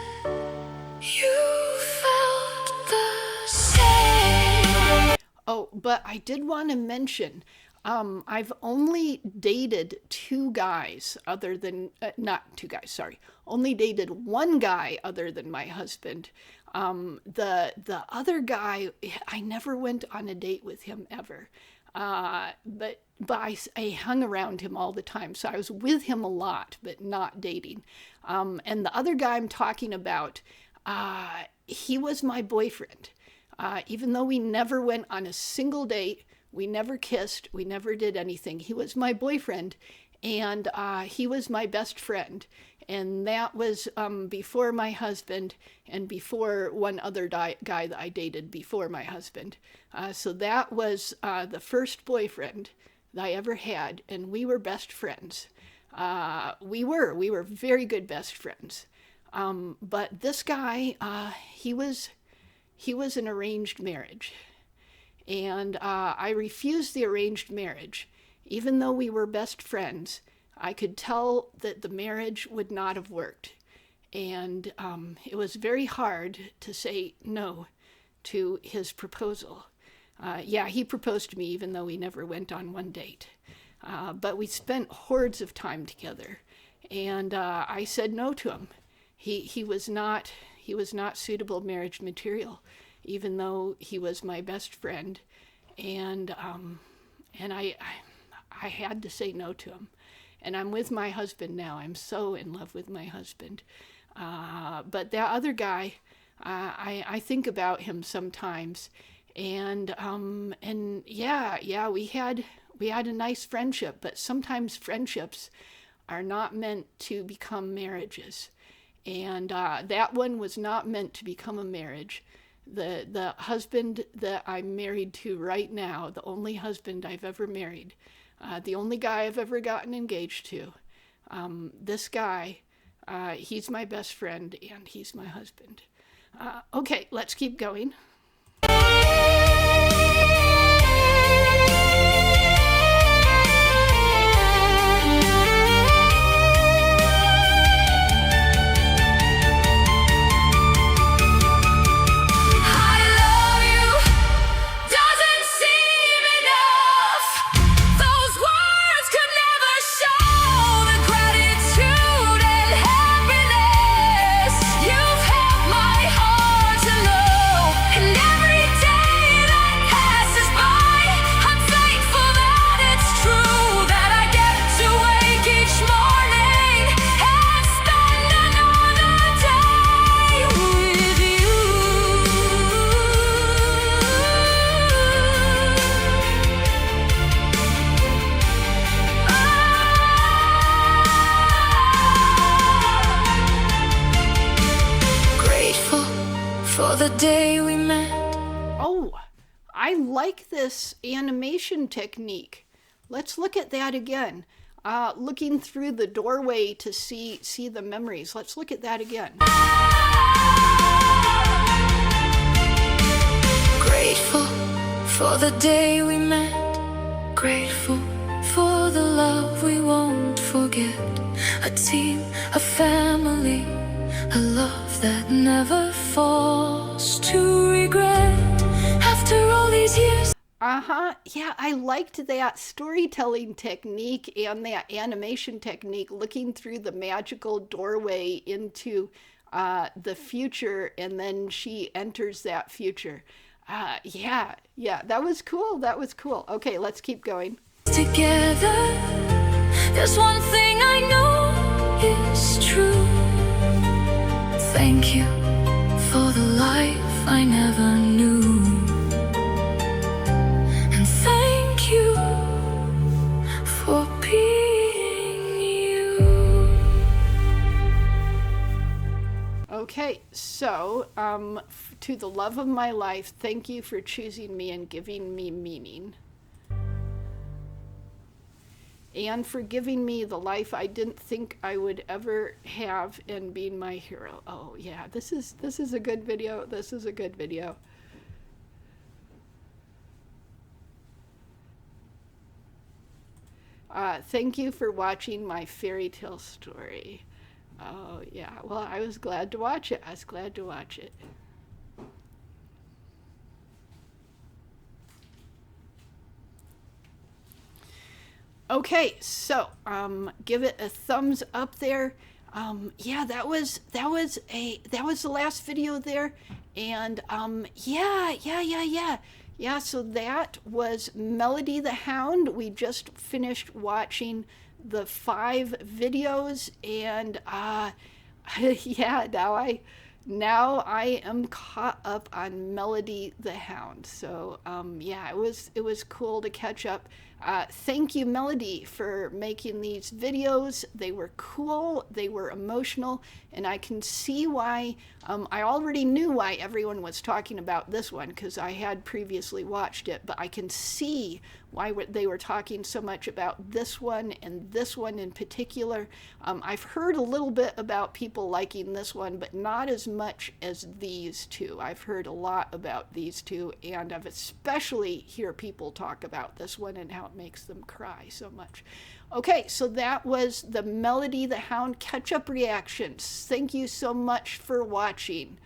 you felt the same. Oh, but I did want to mention, I've only dated two guys other than, not two guys, sorry. Only dated one guy other than my husband. The other guy, I never went on a date with him ever. But I hung around him all the time. So I was with him a lot, but not dating. And the other guy I'm talking about, he was my boyfriend. Even though we never went on a single date, We never kissed. We never did anything. He was my boyfriend, and he was my best friend. And that was before my husband and before one other guy that I dated before my husband. So that was the first boyfriend that I ever had, and we were best friends. We were very good best friends. But this guy, he was an arranged marriage. And I refused the arranged marriage. Even though we were best friends, I could tell that the marriage would not have worked. And it was very hard to say no to his proposal. Yeah, he proposed to me even though we never went on one date. But we spent hordes of time together. And I said no to him. He was not suitable marriage material, even though he was my best friend. And I had to say no to him. And I'm with my husband now. I'm so in love with my husband. But that other guy, I think about him sometimes. And yeah, we had a nice friendship, but sometimes friendships are not meant to become marriages. And that one was not meant to become a marriage. The husband that I'm married to right now, the only husband I've ever married, the only guy I've ever gotten engaged to, this guy, he's my best friend and he's my husband. Okay, let's keep going. The day we met. Oh, I like this animation technique. Let's look at that again. Looking through the doorway to see the memories. Let's look at that again. Grateful for the day we met. Grateful for the love we won't forget. A team, a family, a love that never falls to regret. After all these years. Yeah, I liked that storytelling technique and that animation technique, looking through the magical doorway into the future, and then she enters that future. Yeah, that was cool. Okay, let's keep going. Together, there's one thing I know is true. Thank you for the life I never knew. And thank you for being you. Okay, so, to the love of my life, thank you for choosing me and giving me meaning. And for giving me the life I didn't think I would ever have and being my hero. Oh yeah, this is a good video. This is a good video. Thank you for watching my fairy tale story. Oh yeah, well, I was glad to watch it. Okay, so give it a thumbs up there. Yeah, that was the last video there, and yeah. So that was Melody the Hound. We just finished watching the 5 videos, and yeah, now I am caught up on Melody the Hound. So yeah, it was cool to catch up. Thank you, Melody, for making these videos. They were cool, they were emotional, and I can see why. I already knew why everyone was talking about this one because I had previously watched it, but I can see why they were talking so much about this one and this one in particular. I've heard a little bit about people liking this one, but not as much as these two. I've heard a lot about these two, and I've especially hear people talk about this one and how it makes them cry so much. Okay, so that was the Melody the Hound catch-up reactions. Thank you so much for watching.